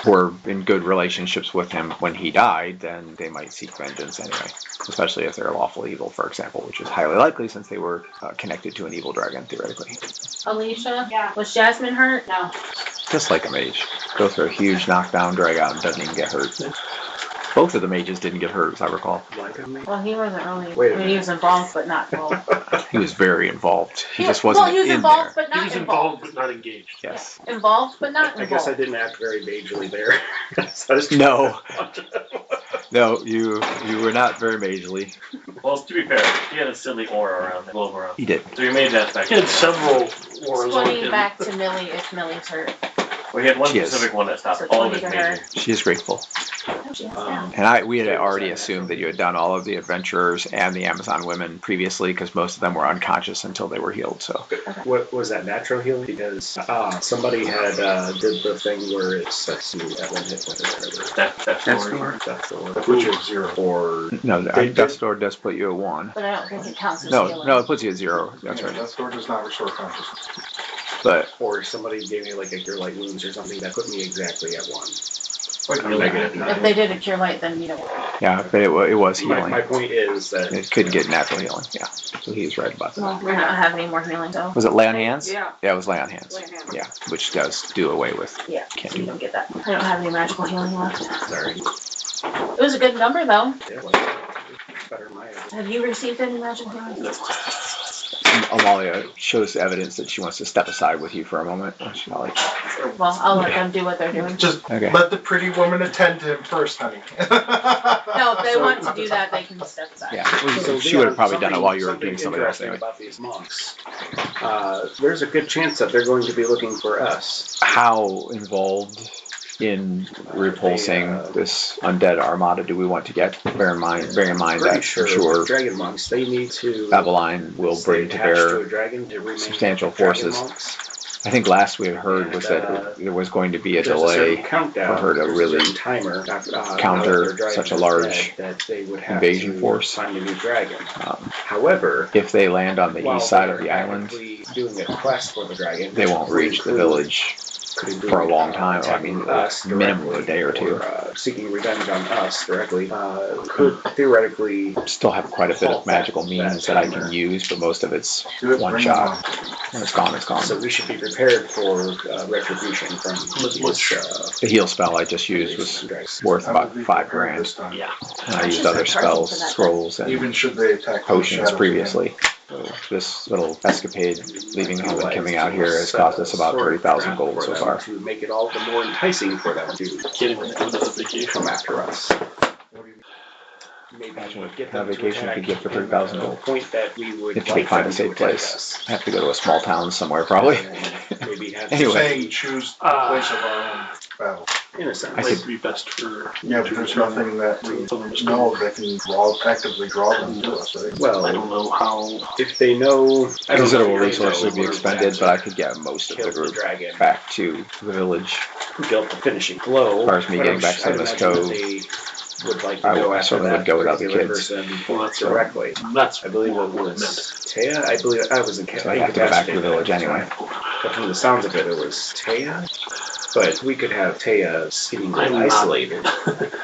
were in good relationships with him when he died, then they might seek vengeance anyway. Especially if they're lawful evil, for example, which is highly likely since they were connected to an evil dragon, theoretically. Alicia? Yeah. Was Jasmine hurt? No. Just like a mage. Go through a huge knockdown, drag out, and doesn't even get hurt. Both of the mages didn't get hurt, as I recall. Well, he wasn't really. Wait a I mean, he was involved, but not involved. He was very involved. He just wasn't he was in involved, there. but not he was involved. involved but not engaged. Yes. Yeah. Involved, but not I involved. guess I didn't act very majorly there. So I just No. No, you were not very majorly. Well, to be fair, he had a silly aura around, globe around. He did. So he made that back. He had several auras on 20 him. back to Millie if Millie's hurt. Well, he had one Yes. specific one that stopped So all of 20 his to her. major. She is grateful. Oh, she has down. And we had already assumed that you had done all of the adventurers and the Amazon women previously, because most of them were unconscious until they were healed. So What was that, natural healing? Because somebody had did the thing where it sets you at 1 hit point or whatever. Death door. Which is 0. Or no, They Death's Door does put you at 1. But I don't think it counts as healing. No, it puts you at 0. That's Yeah, right. that door does not restore consciousness. But or somebody gave me like a cure light wounds or something that put me exactly at 1. Like Or negative 9. If they did a cure light, then you know. yeah, but it was healing. My point is that It could get natural healing. Yeah, so he's right about that. Well, we're not having any more healing though. Was it lay on hands? Yeah. Yeah, it was lay on hands. Lay on hands. Yeah, which does do away with. Yeah, Can't you do don't get that. I don't have any magical healing left. sorry. It was a good number though. Yeah, well, better than my Have you received any magical healing? Amalia shows evidence that she wants to step aside with you for a moment. She's not like, Well, I'll let them do what they're doing. Just okay. let the pretty woman attend to him first, honey. No, if they want to do that, they can step aside. Yeah, well, she would have probably done it while you were doing something else anyway. About these monks. There's a good chance that they're going to be looking for us. How involved in repulsing this undead armada do we want to get? Bear in mind Pretty that sure dragon monks, they need to Abeline will bring to attach bear a dragon to remain substantial dragon forces. monks. I think last we had heard was that there was going to be a There's delay certain countdown, for her to there's a really certain timer counter now that their such a dragon is large dead, that they would have invasion to force. find a new dragon. However, if they land on the while east side of they're the island, actively doing a quest for the dragon, they won't reach the village for a long time. I mean, minimum a day or two. Seeking revenge on us directly could theoretically Still have quite a bit of magical means that I can use, but most of it's one shot. When it's gone, it's gone. So we should be prepared for retribution from this. The heal spell I just used was worth about $5,000. Yeah. And I used other spells, scrolls, and Even should they attack potions previously. So this little escapade, leaving home and coming out here, has cost us about 30,000 gold so far. To make it all the more enticing for them to Kidding with the vacation. come after us. Maybe Imagine what get kind of them to vacation attack could get for to 30,000 the gold. point that we would If we like find them a safe to attack place. us. I have to go to a small town somewhere, probably. And maybe have Anyway. Saying choose the place of our own. battle. In a sense, I it could- might be best for. Yeah, but there's nothing that we know that can actively draw them to us, right? Well, I don't know how. if they know, I don't know Considerable if they resources know would be where expended, Jackson but I could get most of the killed the group dragon. back to the village. who dealt the finishing blow. As far as me But getting I'm back sure- to I'd this imagine that cove, they would like to I go after certainly that would go without the particular kids. person Well, that's directly. That's I believe it what it was Taya. I believe I was in So I have to go back to the village anyway. But from the sounds of it, it was Taya. But we could have Taya seemingly I'm not- isolated,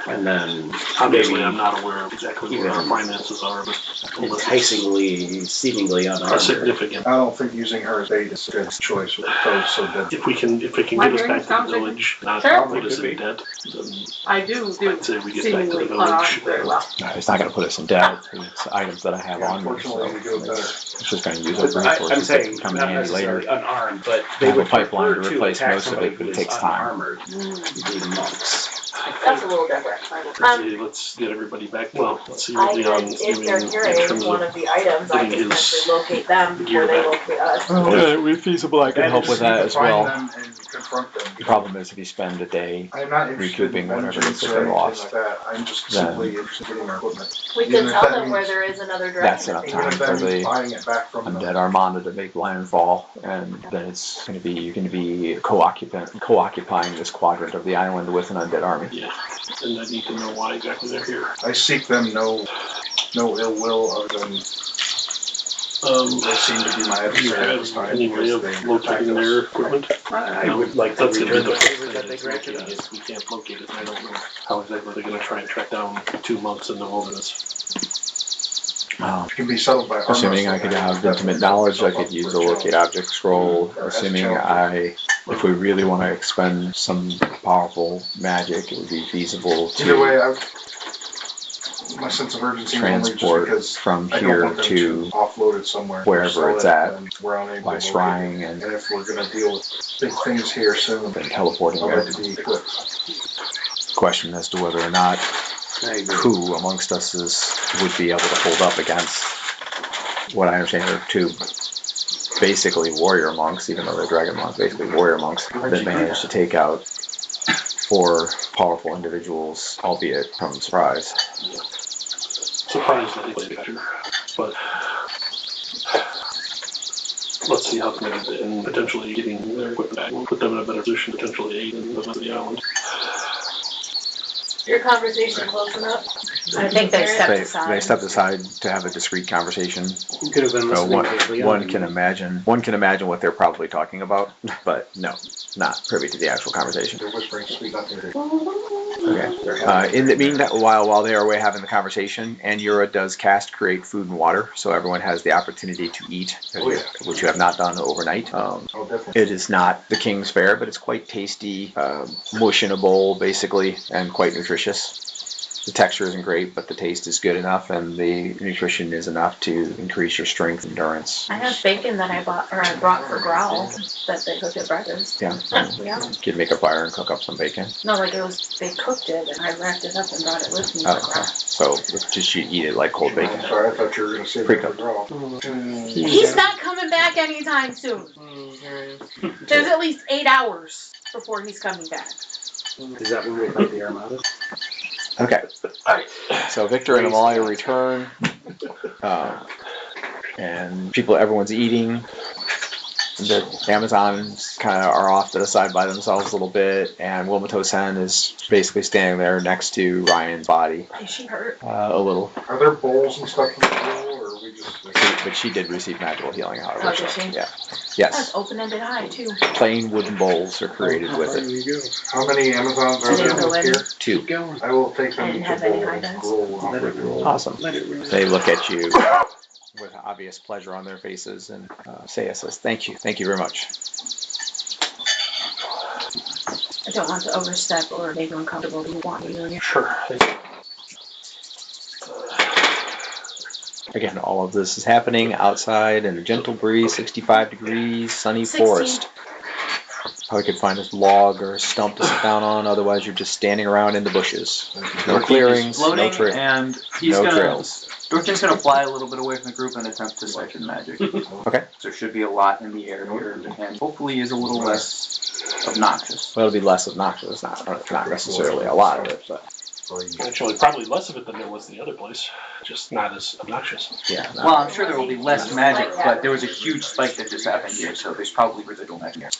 and then Obviously, maybe I'm not aware of exactly where our even finances are, but unless it's enticingly, seemingly a unarmed. significant. I don't think using her as bait is a good choice with those so dead. If we can get us back to the village, not Sure. put us in debt, then I do I'd say we get back to seemingly the cut off village. very well. No, it's not going to put us in debt. It's items that I have Yeah, on me, so unfortunately, we do it better. it's just going to use up I'm resources that saying can come in not handy later. necessarily unarmed, but I they have a would pipeline prefer to replace attack most of somebody it, but who it is takes time. unarmored, the monks. That's a little different. Let's get everybody back. Well, let's see I what could, Leon's if doing they're in carrying terms one of. of the items, I getting could his potentially locate them gear before they back. locate us. Yeah, it would be feasible. I can help with that as Find well. them and confront them. The problem is if you spend a day I'm not interested recouping in whatever it is vengeance that or they anything lost, like that. I'm just then simply interested in getting our equipment. We Even could if tell that them where means- there is another dragon. that's that enough they Even time if for that means the buying it back from them. undead armada to make landfall, and then it's going to be you're going to be co-occupying this quadrant of the island with an undead army. Yeah, and I need to know why exactly they're here. I seek them no ill will other than they seem to be my Do you adversary at this have time any way because of they attacked locating their us. equipment? I would like to That's gonna be return the the first favor thing that they is granted locating us. it. We can't locate it. I don't know how exactly they're going to try and track down 2 months in the wilderness. It can be settled by arm Assuming I wrestling, could have definitely intimate knowledge, I myself could up use for the a locate challenge. object scroll. As a Assuming challenge. if we really want to expend some powerful magic, it would be feasible Either to way, my sense of urgency is only just transport because from I don't here want them to offload it somewhere. wherever Sell it's it, at and we're unable by to locate scrying it. and And if we're going to deal with big things here soon, then teleporting I'd there. like to be equipped. Question as to whether or not I agree. who amongst us would be able to hold up against what I understand are two basically warrior monks, even though they're dragon monks, basically warrior monks that managed to take out 4 powerful individuals, albeit from surprise. Surprised that they played better, but let's see how committed they and potentially getting their equipment back will put them in a better position to potentially aid in the rest of the island. Your conversation close enough? I think they stepped They aside. stepped aside to have a discreet conversation. You could have been So listening to Leon. one can imagine what they're probably talking about, but no, not privy to the actual conversation. They're whispering sweet nothing. Okay. In the meanwhile, while they are away having the conversation, Anura does cast create food and water, so everyone has the opportunity to eat, which you have not done overnight. Definitely. It is not the king's fare, but it's quite tasty, mush in a bowl, basically, and quite nutritious. The texture isn't great, but the taste is good enough, and the nutrition is enough to increase your strength and endurance. I have bacon that I brought for Growl that they cooked at breakfast. Yeah. Yeah. You could make a fire and cook up some bacon. No, like they cooked it and I wrapped it up and brought it with me Oh, for okay. Growl. So just you eat it like cold bacon. Sorry, I thought you were going to say that for girl. He's not coming back anytime soon. There's at least 8 hours before he's coming back. Is that when we fight the armada? Okay. So Victor and Amalia return, and everyone's eating. The Amazons kind of are off to the side by themselves a little bit, and Wilmatosen is basically standing there next to Ryan's body. Is she hurt? A little. Are there bowls and stuff in the bowl, or are we just... But she did receive magical healing, however. Oh, did she? Yeah. That's Yes. open-ended eye, too. Plain wooden bowls are created with There it. you go. How many Amazons I are didn't there go in. here? 2. I will take them I didn't to have any bowl high and dice. roll off with roll. Awesome. They look at you with obvious pleasure on their faces, and Saya says, "Thank you very much." I don't want to overstep or make you uncomfortable. Do you want me doing it? Sure. Again, all of this is happening outside in a gentle breeze, 65 degrees, sunny 16. forest. Probably could find a log or a stump to sit down on. Otherwise, you're just standing around in the bushes. No clearings, no Floating, trail, and he's no gonna. trails. Dorothy's gonna fly a little bit away from the group and attempt to siphon magic. Okay. So there should be a lot in the air here, and hopefully is a little less obnoxious. Well, it'll be less obnoxious. Not necessarily a lot of it, but Actually, probably less of it than there was the other place. Just not as obnoxious. yeah. Well, I'm sure there will be less magic, but there was a huge spike that just happened here, so there's probably residual magic here.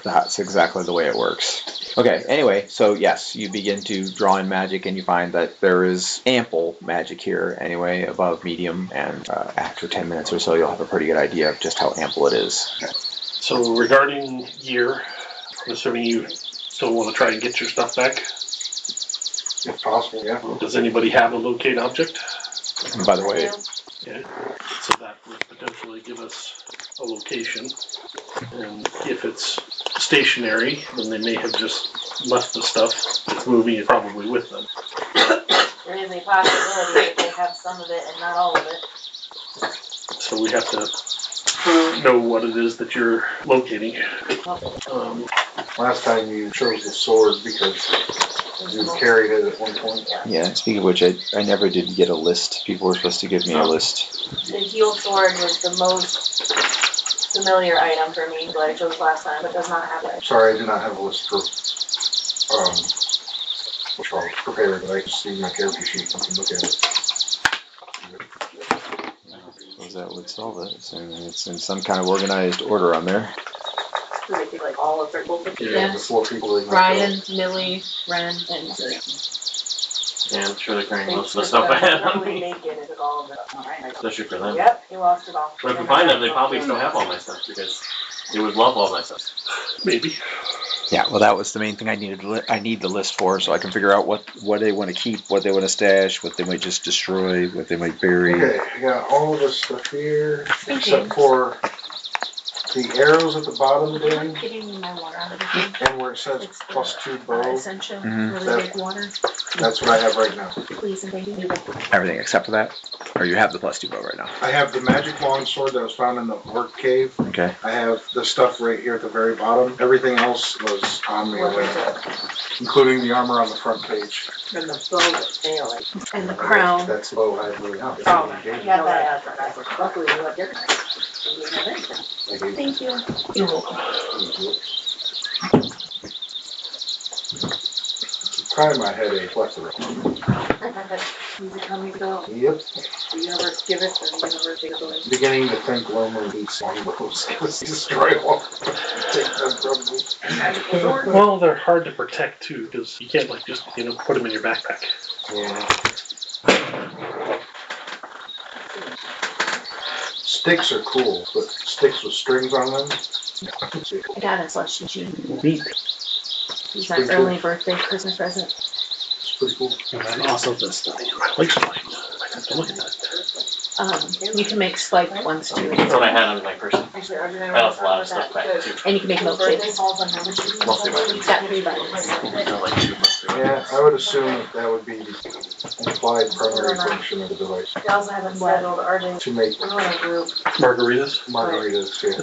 That's exactly the way it works. Okay, anyway, so yes, you begin to draw in magic and you find that there is ample magic here anyway, above medium, and after 10 minutes or so you'll have a pretty good idea of just how ample it is. So regarding gear, I'm assuming you still want to try and get your stuff back. If possible, yeah. Does anybody have a locate object? And by the way, Yeah. So that would potentially give us a location. And if it's stationary, then they may have just left the stuff that's moving it probably with them. There is a possibility that they have some of it and not all of it. So we have to know what it is that you're locating. Last time you chose the sword because you carried it at one point. yeah, speaking of which, I never did get a list. People were supposed to give me a list. The heal sword was the most familiar item for me that I chose last time, but does not have it. Sorry, I do not have a list for which I'll prepare, but I can see my character sheet and can look at it. So that would solve it. So it's in some kind of organized order on there. So they take like all of their Yeah, the 4 people they Ryan, Millie, Ren, and Zuri. Yeah, I'm sure they're carrying most of the stuff I had on me. Naked, it took all of it. Especially for them. Yep, he lost it all. But if we find them, they probably still have all my stuff because they would love all my stuff. Maybe. Yeah, well, that was the main thing I needed. I need the list for, so I can figure out what they want to keep, what they want to stash, what they might just destroy, what they might bury. Okay, I got all of this stuff here, except for the arrows at the bottom there, I'm getting my water out of the thing. and where it says It's the, +2 bow. Essential, Mhm. really big water. That's what I have right now. Please and thank you. Everything except for that? Or you have the +2 bow right now? I have the magic longsword that was found in the orc cave. Okay. I have the stuff right here at the very bottom. Everything else was on me already, including the armor on the front page. And the bow that's failing. And the crown. That's the bow I really have. Oh, yeah, that. Luckily, you have different. Thank you. You're welcome. Trying my headache, plethora. Music coming to go. Yep. The universe give it, and the universe take it away. Beginning to think looming beats longbows. Destroy all. Take them from me. Well, they're hard to protect too because you can't like just put them in your backpack. Yeah. Sticks are cool, but sticks with strings on them. I got a slushy G. Neat. He's my early birthday Christmas present. It's pretty cool. And also this stuff. I like spike. I have to look at that. You can make spiked ones too. That's what I had on my person. Actually, I left a lot of stuff back too. And you can make milkshakes. Mostly mine. He's got 3 buttons. Like 2 months ago. Yeah, I would assume that would be the implied primary function of the device. We also haven't scheduled our day. To make We're going to group. Margaritas. margaritas, yeah.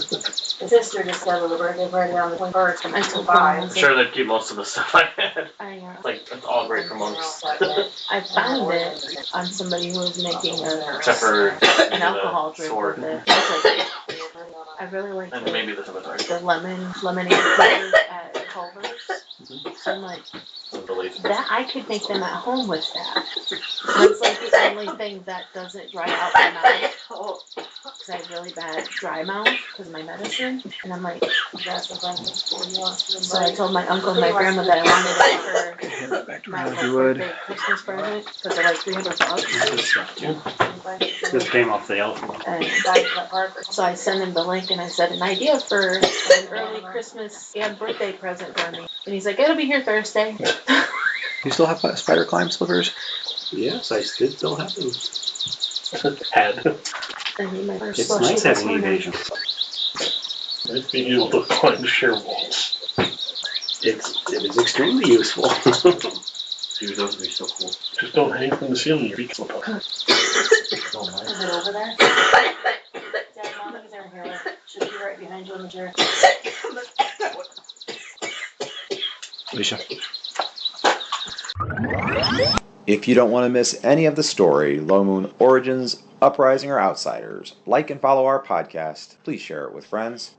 The sister just scheduled a birthday party on the 21st. I took 5. I'm sure they'd keep most of the stuff I had. I It's all great for monks. found it on somebody who was making Except for an alcohol drink sword. with it. It's like, I really like And maybe the scimitar. the lemonade flavors at Culver's. So I'm like, that I could make them at home with that. That's like the only thing that doesn't dry out my mouth. Because I have really bad dry mouth because of my medicine. And I'm like, so I told my uncle and my grandma that I wanted it for Back to my Hollywood. birthday Christmas present because they're like $300. This came off the elephant. And so I sent him the link and I said, an idea for an early Christmas and birthday present for me. And he's like, it'll be here Thursday. You still have spider climb slippers? Yes, I still have them. Had. I need my first It's slushy nice this having morning. evasion. It's being able to climb sheer walls. It is extremely useful. Dude, those would be so cool. Just don't hang from the ceiling, your feet slip up. Is it over there? Dad, Mom is over here. Should be right behind you in the chair. Alicia. If you don't want to miss any of the story, Low Moon Origins, Uprising, or Outsiders, like and follow our podcast. Please share it with friends.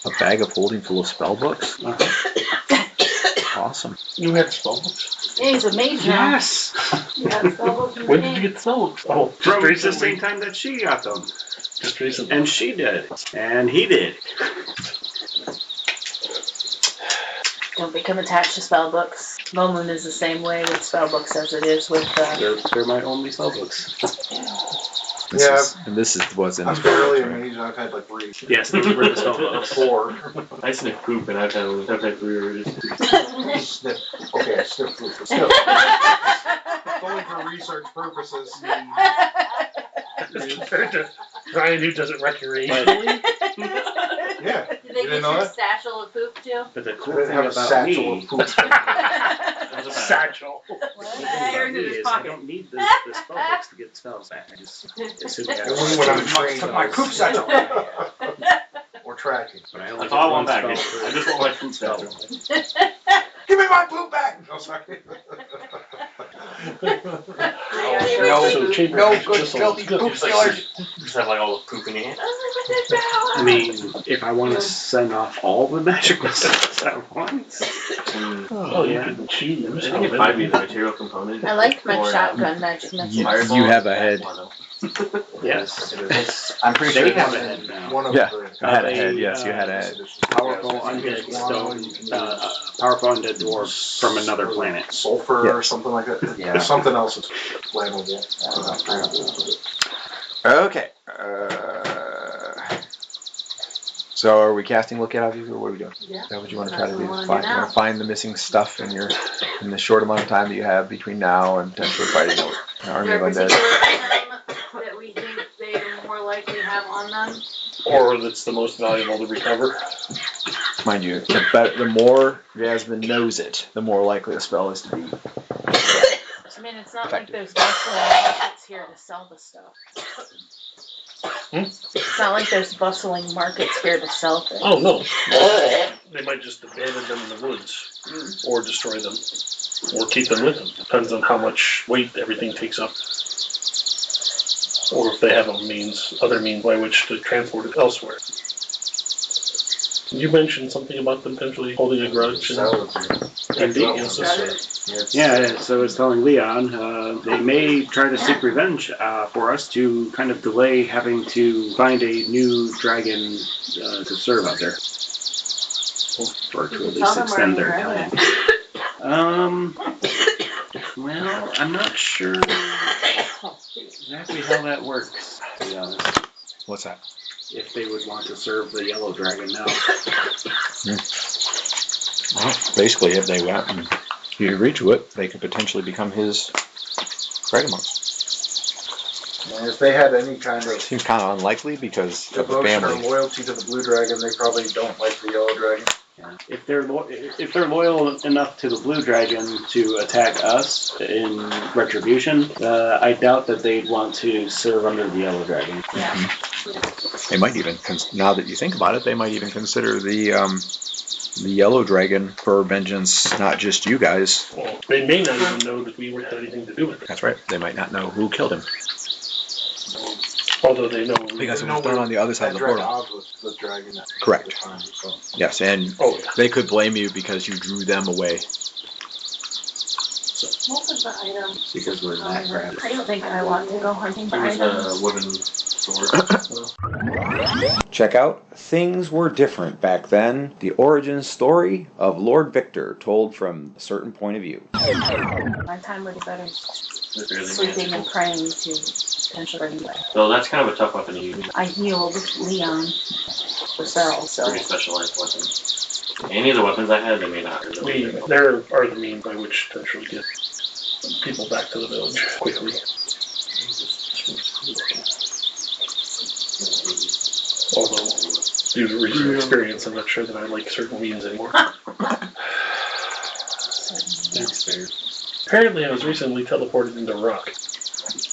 A bag of holding full of spell books? Awesome. You had spellbooks? Yeah, he's a mage now. Yes! You got spellbooks in When the did you game. get spellbooks? Oh, From just the same recently. time that she got them. Just recently. And she did. And he did. Don't become attached to spellbooks. Low Moon is the same way with spellbooks as it is with. They're my only spellbooks. This was in I'm fairly amazed. I've had like 3. Yes, these were the spellbooks. 4. I sniff poop and I've had 3 already. Snip. Okay, snip food. Still. Only for research purposes. Compared to Ryan, who does it recreationally. Yeah. Did they You get didn't know your that? satchel of poop too? But the I cool didn't thing have a about satchel me, of poop. Satchel. the cool thing about me is I don't need the spellbooks to get spells back. I just assume I got Only when I'm trained Took on my it. poop satchel. Or tracking. But I only That's get all I one want back. spell I per just want my poop spell. Give me my poop back! No, sorry. So cheaper. No Just good a- filthy just- poop Just like, stealers. just have like all the poop in your hand. I mean, if I want to send off all the magic missiles at once. Oh, yeah. You can cheat. I think it might be the material component. I liked my Or, shotgun magic You, missile. Fireball you have is a head. one, though. Yes. I'm pretty They sure have one a of head now. One of Yeah, the I had a head. Yes, you had a head. Powerful undead stone, powerful undead dwarf from another planet. Sulfur or Yes. something like that. Yeah. Something else is flammable. Okay. So are we casting look at you, or what are we doing? Yeah. Is that what you want to try to That's do? what we wanna Find, do you now. want to find the missing stuff in the short amount of time that you have between now and potentially fighting an Is army there a of undead. particular item that we think they more likely have on them? Or that's the most valuable to recover. Mind you, the more Jasmine knows it, the more likely a spell is to be. I mean, it's not like there's bustling markets here to sell the stuff. It's not like there's bustling markets here to sell things. Oh, no. They might just abandon them in the woods. Or destroy them. Or keep them with them. Depends on how much weight everything takes up. Or if they have other means by which to transport it elsewhere. You mentioned something about them potentially holding a grudge and being against us. Yeah, so I was telling Leon, they may try to seek revenge for us to kind of delay having to find a new dragon to serve out there. Or to at least extend their time. Well, I'm not sure exactly how that works, to be honest. What's that? If they would want to serve the yellow dragon now. Well, basically, if they went and you agree to it, they could potentially become his dragon monks. And if they had any kind of Seems kind of unlikely because of the devotion or family. loyalty to the blue dragon, they probably don't like the yellow dragon. Yeah. If they're loyal enough to the blue dragon to attack us in retribution, I doubt that they'd want to serve under the yellow dragon. Yeah. They might even, now that you think about it, they might even consider the yellow dragon for vengeance, not just you guys. Well, they may not even know that we had anything to do with it. That's right. They might not know who killed him Although they know. because it was done on the other side of the That portal. dragon was the dragon at Correct. the time, so. Yes, and Oh, yeah. they could blame you because you drew them away. What was the item? Because we're that crap. I don't think I want to go hunting for It was items. a wooden sword. Check out Things Were Different Back Then, the origin story of Lord Victor told from a certain point of view. My time would be better sleeping and praying to potentially bring you back. So that's kind of a tough weapon to use. I healed Leon for spell, so Pretty specialized weapon. Any of the weapons I had, they may not. There are the means by which to actually get people back to the village quickly. Although, due to recent experience, I'm not sure that I like certain means anymore. That's fair. Apparently, I was recently teleported into rock.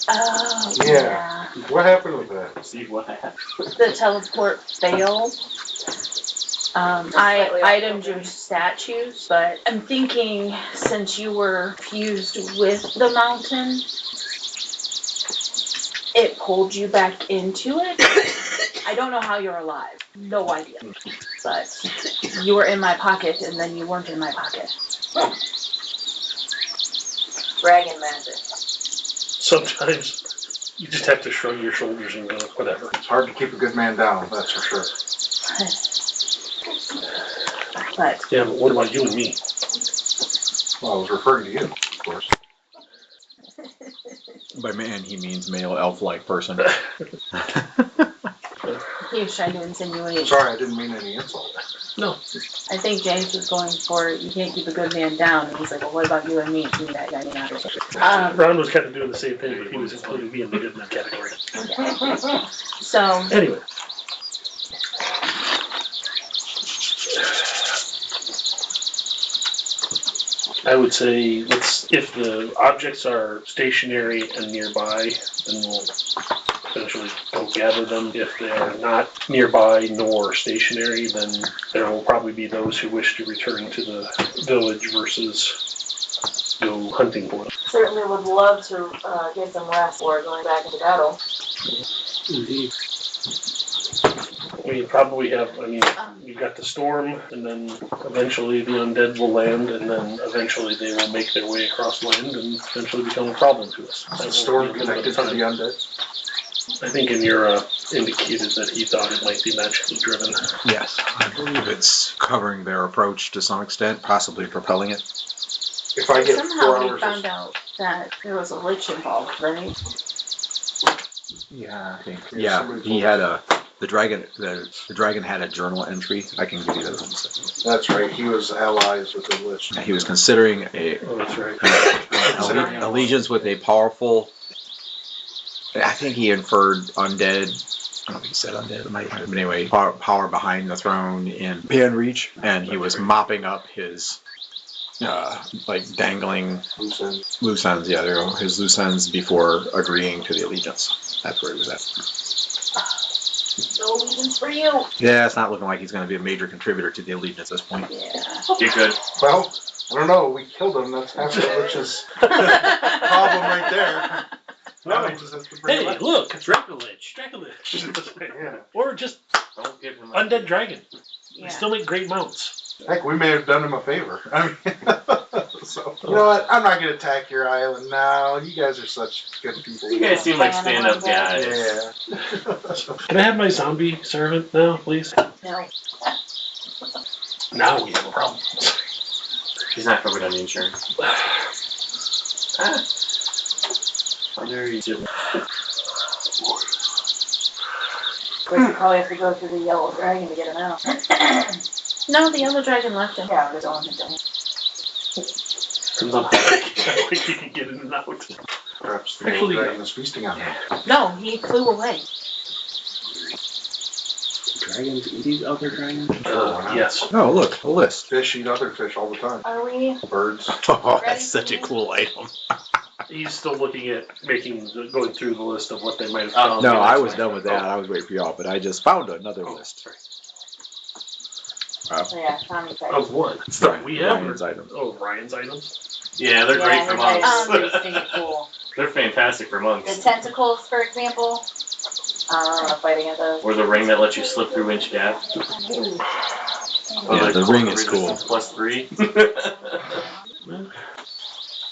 Oh, Yeah. What happened with that? See what happened. The teleport failed. I itemed your statues, but I'm thinking since you were fused with the mountain, it pulled you back into it. I don't know how you're alive. No idea. But you were in my pocket and then you weren't in my pocket. Dragon magic. Sometimes you just have to shrug your shoulders and go, whatever. It's hard to keep a good man down, that's for sure. But Yeah, but what about you and me? Well, I was referring to you, of course. By man, he means male elf-like person. he was trying to insinuate. Sorry, I didn't mean any insult. No. I think James was going for you can't keep a good man down, and he's like, well, what about you and me? Meaning that guy may not understand. Ron was kind of doing the same thing, but he was including me in the good man category. Okay. So Anyway. I would say if the objects are stationary and nearby, then we'll eventually go gather them. If they are not nearby nor stationary, then there will probably be those who wish to return to the village versus go hunting for them. Certainly would love to get some rest before going back into battle. Indeed. We probably have, you've got the storm, and then eventually the undead will land, and then eventually they will make their way across land and eventually become a problem to us. Is the storm connected to the undead? I think in your indicated that he thought it might be magically driven. Yes, I believe it's covering their approach to some extent, possibly propelling it. If I get somehow 4 we hours found out that there was a lich involved, right? Yeah, I think. Yeah, Yeah, he had the dragon had a journal entry. I can give you that in a second. That's right, he was allies with the Lich. He was considering Oh, that's right. allegiance with a powerful. I think he inferred undead. I don't think he said undead. But anyway, power behind the throne in Panreach, and he was mopping up his dangling loose ends. Yeah, there you go. His loose ends before agreeing to the allegiance. That's where he was at. No allegiance for you. Yeah, it's not looking like he's going to be a major contributor to the Elite at this point. Yeah. You're good. Well, I don't know, we killed him, that's half the Lich's problem right there. Now we just have to bring him Hey, up. look, Dracolich. Yeah. Or just Don't give him undead dragon. Yeah. They still make great mounts. Heck, we may have done him a favor. I mean, so, you know what, I'm not going to attack your island now. You guys are such good people. You guys seem like stand-up guys. Yeah. Can I have my zombie servant now, please? No. Now we have a problem. He's not covered on the insurance. There you go. We probably have to go through the yellow dragon to get him out. No, the yellow dragon left him. Yeah, there's only him. Comes up quick you can get in and out. Perhaps the Actually, old dragon is feasting on him. No, he flew away. Dragons eat these other dragons? Yes. Oh, look, a list. Fish eat other fish all the time. Are we? Birds. Oh, Ready that's for such a you? cool item. He's still looking at going through the list of what they might have Oh, found. No, okay, I that's was fine. done with that. I was waiting for y'all, but I just found another list. Yeah, Tommy's right. Of what? Stuff we have? Ryan's items. Oh, Ryan's items? Yeah, they're great for his monks. items are pretty stinking cool. They're fantastic for The monks. tentacles, for example. I don't know, fighting at those. Or the ring that lets you slip through inch gap. Or Yeah, like the ring is cool. resistance +3.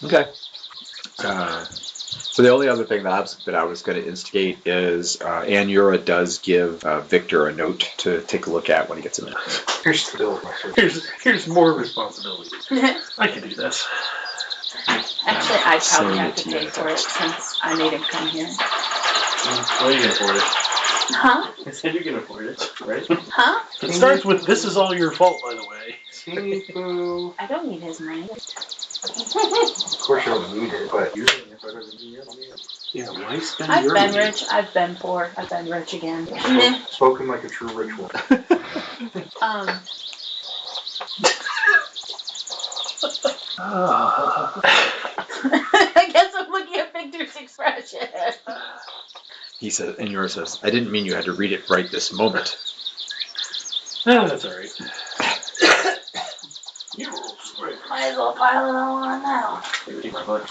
Okay. So the only other thing that I was going to instigate is Anura does give Victor a note to take a look at when he gets a minute. You're still my sister. Here's more responsibility. I can do this. Actually, I probably Sending have it to to you. pay for it since I made him come here. Well, you can afford it. Huh? I said you can afford it, right? Huh? It starts with, "This is all your fault," by the way. Teepu. I don't need his money. Of course you don't need it, but using it better than you Yeah, why spend I've your been money? rich. I've been poor. I've been rich again. Spoken like a true ritual. He says, and yours says, I didn't mean you had to read it right this moment. No, that's alright. Might as well pile it all on now. Keep my foot.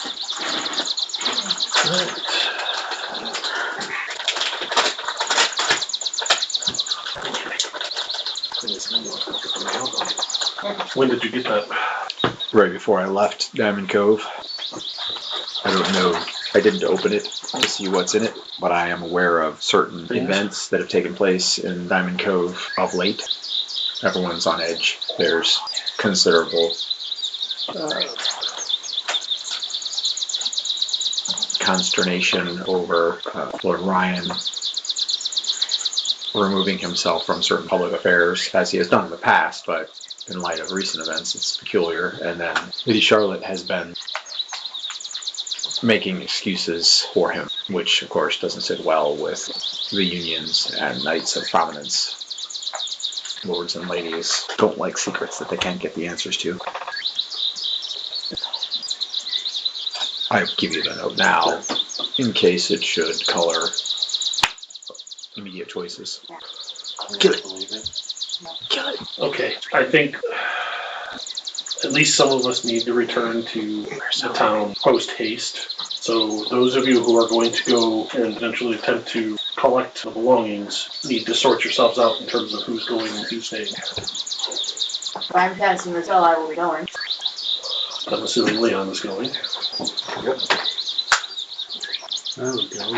When did you get that? Right before I left Diamond Cove. I don't know. I didn't open it to see what's in it, but I am aware of certain events that have taken place in Diamond Cove of late. Everyone's on edge. There's considerable consternation over Lord Ryan removing himself from certain public affairs, as he has done in the past, but in light of recent events, it's peculiar. And then Lady Charlotte has been making excuses for him, which of course doesn't sit well with the unions and knights of prominence. Lords and ladies don't like secrets that they can't get the answers to. I give you the note now, in case it should color immediate choices. Kill it. Kill it. Okay, I think at least some of us need to return to the town post haste. So those of you who are going to go and eventually attempt to collect the belongings need to sort yourselves out in terms of who's going and who's staying. If I'm passing this all, I will be going. I'm assuming Leon is going. Yep. I would go.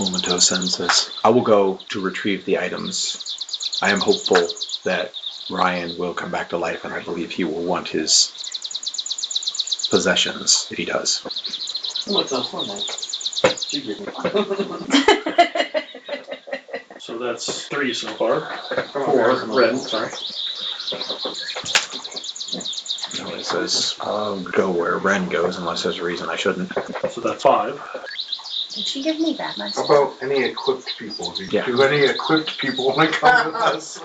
Momento says, I will go to retrieve the items. I am hopeful that Ryan will come back to life, and I believe he will want his possessions if he does. What's up for that? So that's 3 so far. 4, Ren, sorry. No, it says, I'll go where Ren goes unless there's a reason I shouldn't. So that's 5. Did she give me back my How stuff? about any equipped people? Yeah. Do any equipped people want to come with us? I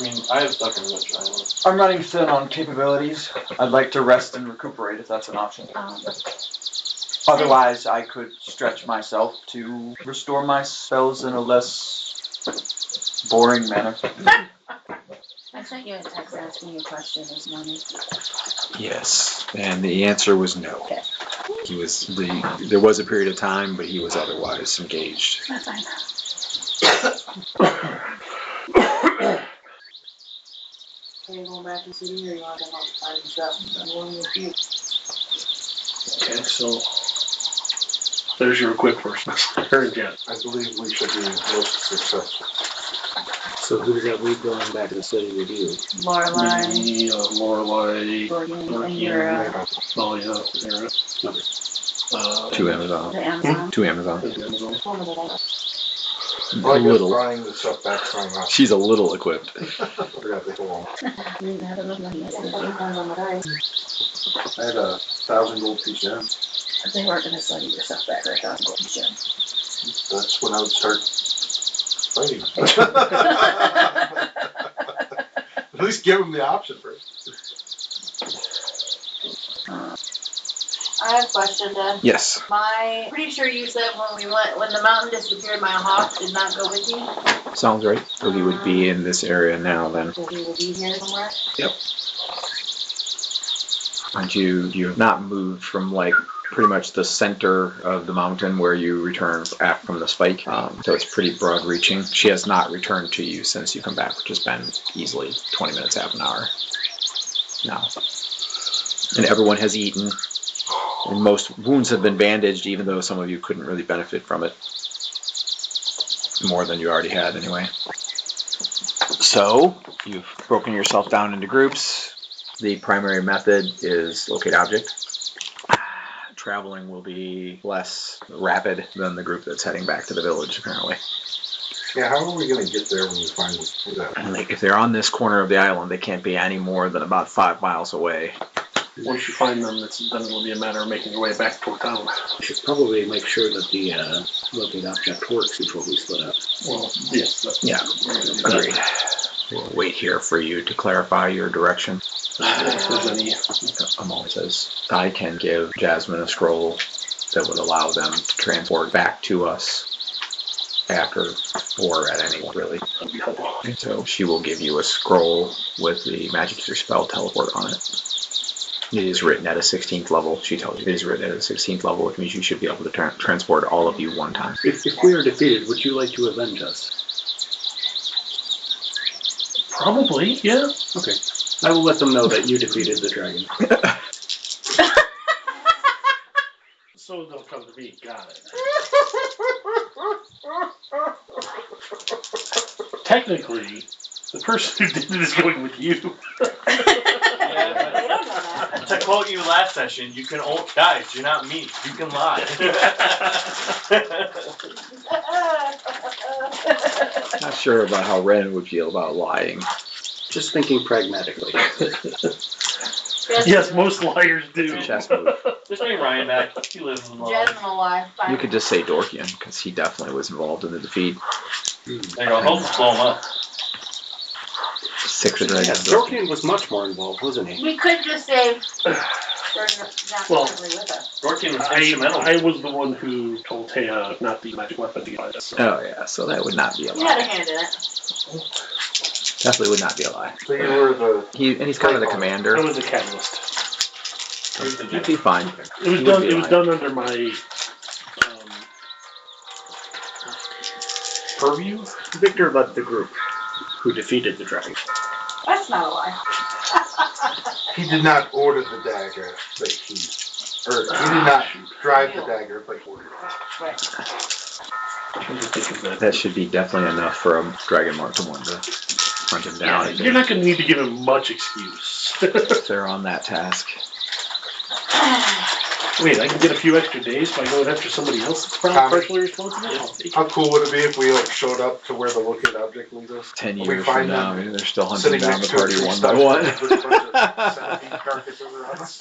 mean, I have stuff in which I want. I'm running thin on capabilities. I'd like to rest and recuperate if that's an option. Otherwise, I could stretch myself to restore my spells in a less boring manner. I sent you a text asking you a question this morning. Yes, and the answer was no. Okay. He was there was a period of time, but he was otherwise engaged. That's fine. Are you going back to the city or you want to go find stuff? I'm going with you. Okay, so there's your equip person. Heard yet. I believe we should be most successful. So who's that we going back to the city with you? Lorelai, Me, Lorelai, Gordon, and Gordon, Yura, oh yeah, Aaron. 2 Amazon. the Amazon. 2 Amazon. Amazon. Well, I guess Little. buying the stuff back from us. She's a little equipped. Forgot they go on. I didn't have enough money yet. I had 1,000 gold piece down. They weren't going to sell you your stuff back right on gold gem. That's when I would start fighting. At least give them the option first. I have a question, Dad. Yes. Pretty sure you said when the mountain disappeared, my hawk did not go with you. Sounds right. So he would be in this area now then. So he will be here somewhere. Yep. And you have not moved from like pretty much the center of the mountain where you returned back from the spike. So it's pretty broad reaching. She has not returned to you since you come back, which has been easily 20 minutes, half an hour now. And everyone has eaten. And most wounds have been bandaged, even though some of you couldn't really benefit from it. More than you already had anyway. So, you've broken yourself down into groups. The primary method is locate object. Traveling will be less rapid than the group that's heading back to the village, apparently. Yeah, how are we going to get there when we finally do that? And if they're on this corner of the island, they can't be any more than about 5 miles away. Once you find them, then it'll be a matter of making your way back toward town. We should probably make sure that the locate object works before we split up. Well, yes. Yeah, agreed. We'll wait here for you to clarify your direction. If there's any. Amal says, I can give Jasmine a scroll that would allow them to transport back to us after, or at any point, really. And so she will give you a scroll with the magic user spell teleport on it. It is written at a 16th level. She tells you it is written at a 16th level, which means you should be able to transport all of you one time. If we are defeated, would you like to avenge us? Probably, yeah. Okay. I will let them know that you defeated the dragon. So they'll come to me. Got it. Technically, the person who did it is going with you. Yeah, They don't know that. but to quote you last session, you can guys, you're not me. You can lie. Not sure about how Ren would feel about lying. Just thinking pragmatically. Yes, most liars do. It's a chess move. Just bring Ryan back. He lives in the Jasmine will lie. Fine. You could just say Dorkian, because he definitely was involved in the defeat. There you go. Help us blow him up. 6 of Yeah, dragons. Dorkian was much more involved, wasn't he? We could just say they're not Well, currently with us. Dorkin was instrumental. I was the one who told Taya not the magic weapon to use. So. Oh yeah, so that would not be a You had a lie. hand in it. Definitely would not be a lie. So you were the, He's kind of the I commander. was the catalyst. He'd be fine. It was He would done. be It was fine. done under my purview. Victor led the group who defeated the dragon. That's not a lie. he did not order the dagger, but he did not drive the dagger, but he ordered it. Right. That should be definitely enough for a dragon mark to want to hunt him down. You're not going to need to give him much excuse. If they're on that task. Wait, I can get a few extra days by going after somebody else that's probably partially responsible? I'll take it. How cool would it be if we like showed up to where the located object leads us? 10 We years from find now, them they're still hunting sitting down next the to a party tree one stump by one. with a bunch of centipede carcasses around us.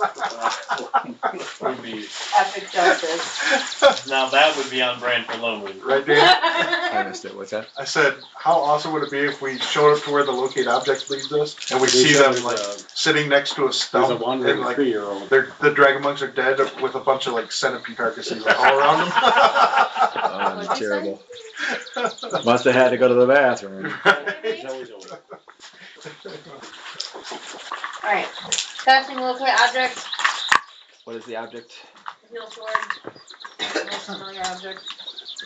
Would be, Epic justice. now that would be on brand for Lonely. Right, Dan? I missed it. What's that? I said, how awesome would it be if we showed up to where the located object leads us, and we They see said them there's like a- sitting next to a There's a stump, wandering and like 3-year-old. the dragon monks are dead with a bunch of like centipede carcasses all around them. Oh, What'd that's you terrible. Must have had to go to the bathroom. He's always old. Alright. Casting locate object. What is the object? Heal sword. Most familiar object.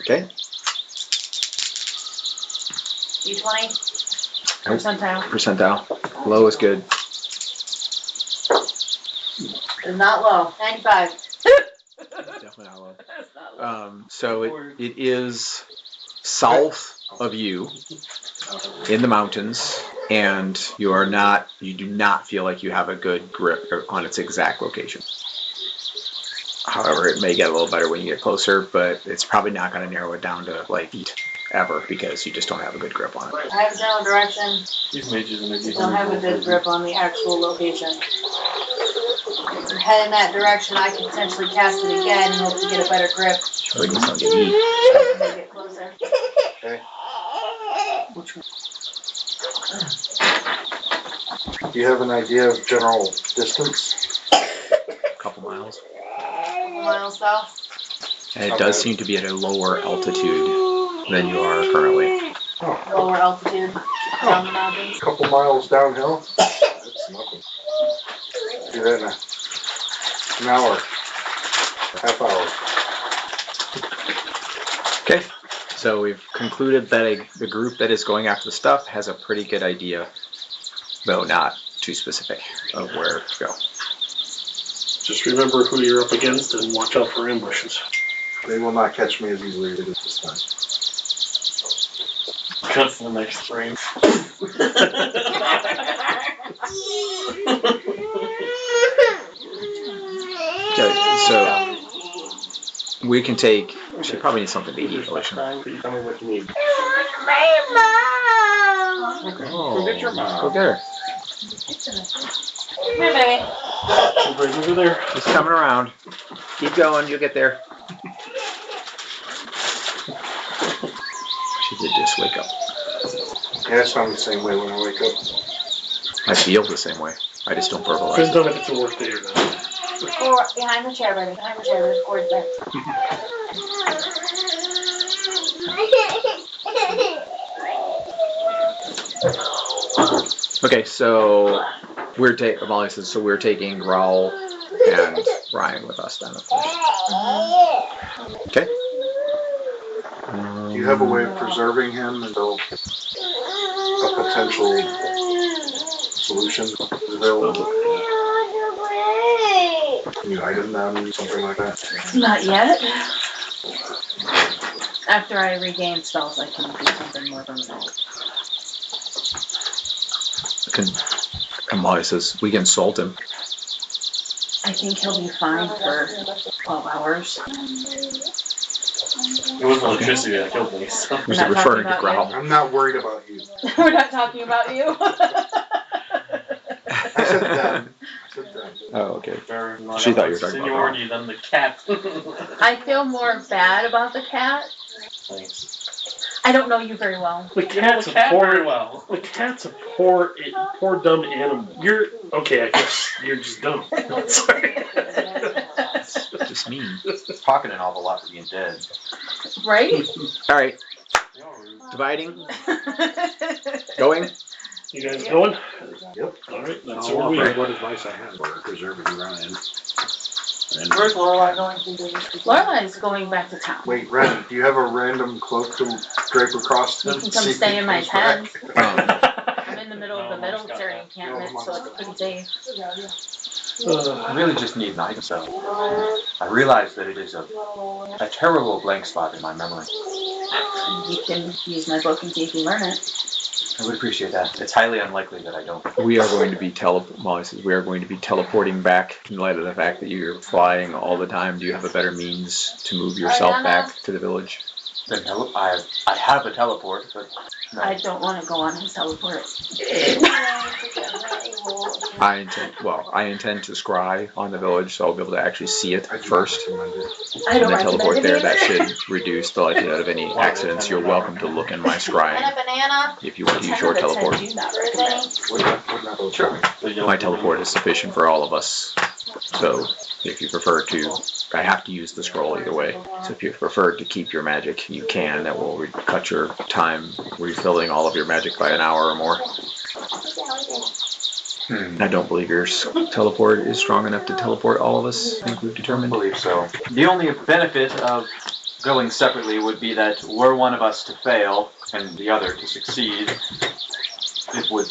Okay. D20. Percentile. Percentile. Low is good. Is not low. 95. Definitely not low. That's not low. So it is south of you in the mountains, and you do not feel like you have a good grip on its exact location. However, it may get a little better when you get closer, but it's probably not going to narrow it down to like feet ever, because you just don't have a good grip on it. I have general direction. These mages and their Don't have a good grip on the actual location. Head in that direction, I can potentially cast it again and hope to get a better grip. We need something to eat. When we get closer. Do you have an idea of general distance? A couple miles. Miles south. And it does seem to be at a lower altitude than you are currently. Lower altitude. Down the mountains. A couple miles downhill? That's nothing. Do that in an hour. Half hour. Okay, so we've concluded that the group that is going after the stuff has a pretty good idea, though not too specific, of where to go. Just remember who you're up against and watch out for ambushes. They will not catch me as easily as they did this time. Cut to the next frame. Okay, so we can take. She probably needs something to eat, Alicia. Tell me what you need. Oh, Go get your mom. go get her. Come here, baby. She's right over there. She's coming around. Keep going, you'll get there. She did just wake up. Yeah, I sound the same way when I wake up. I feel the same way. I just don't verbalize Depends it. on if it's a work day or not. Or behind the chair, baby. Behind the chair. There's cords there. Okay, so we're Molly says, so we're taking Growl and Ryan with us then, of course. Okay. Do you have a way of preserving him until a potential solution is available? Can you item them, something like that? Not yet. After I regain spells, I can do something more permanent. And Molly says, we can salt him. I think he'll be fine for 12 hours. It was electricity that killed me, so. Was it referring to Growl? I'm not worried about you. We're not talking about you. I said them. Oh, okay. Very much She thought you were talking about Growl. seniority than the cat. I feel more bad about the cat. Thanks. I don't know you very well. The cat's the a cat poor. very well. The cat's a poor dumb animal. You're okay. I guess you're just dumb. Sorry. Just mean. Talking an awful lot for being dead. Right? Alright. Dividing. Going. You guys going? Yep. All right. That's I'll what we offer have. what advice I have for preserving Ryan. And Where's Lorelai going to? Lorelai's going back to town. Wait, Ren, do you have a random cloak to drape across him? You can come See if stay he in my comes tent. back? I'm in the middle of the military encampment, so it's pretty safe. I really just need an item cell. I realize that it is a terrible blank spot in my memory. You can use my book and see if you learn it. I would appreciate that. It's highly unlikely that I don't. We are going to be Molly says, we are going to be teleporting back in light of the fact that you're flying all the time. Do you have a better means to move yourself back to the village? I have a teleport, but no. I don't want to go on his teleport. I intend to scry on the village, so I'll be able to actually see it first, I and don't then teleport recommend there. it That either. should reduce the likelihood of any accidents. You're welcome to look in my And scrying a banana. if you want to use your teleport. For Benny. Sure. My teleport is sufficient for all of us, so if you prefer to, I have to use the scroll either way. So if you prefer to keep your magic, you can. That will cut your time refilling all of your magic by an hour or more. I don't believe your teleport is strong enough to teleport all of us. I think we've I determined. believe so. The only benefit of going separately would be that were one of us to fail and the other to succeed, it would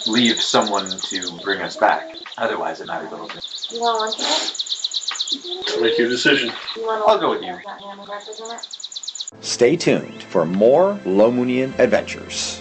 leave someone to bring us back. Otherwise, it matters little bit. You want lunch? Make your decision. I'll go with you. Stay tuned for more Lomunian adventures.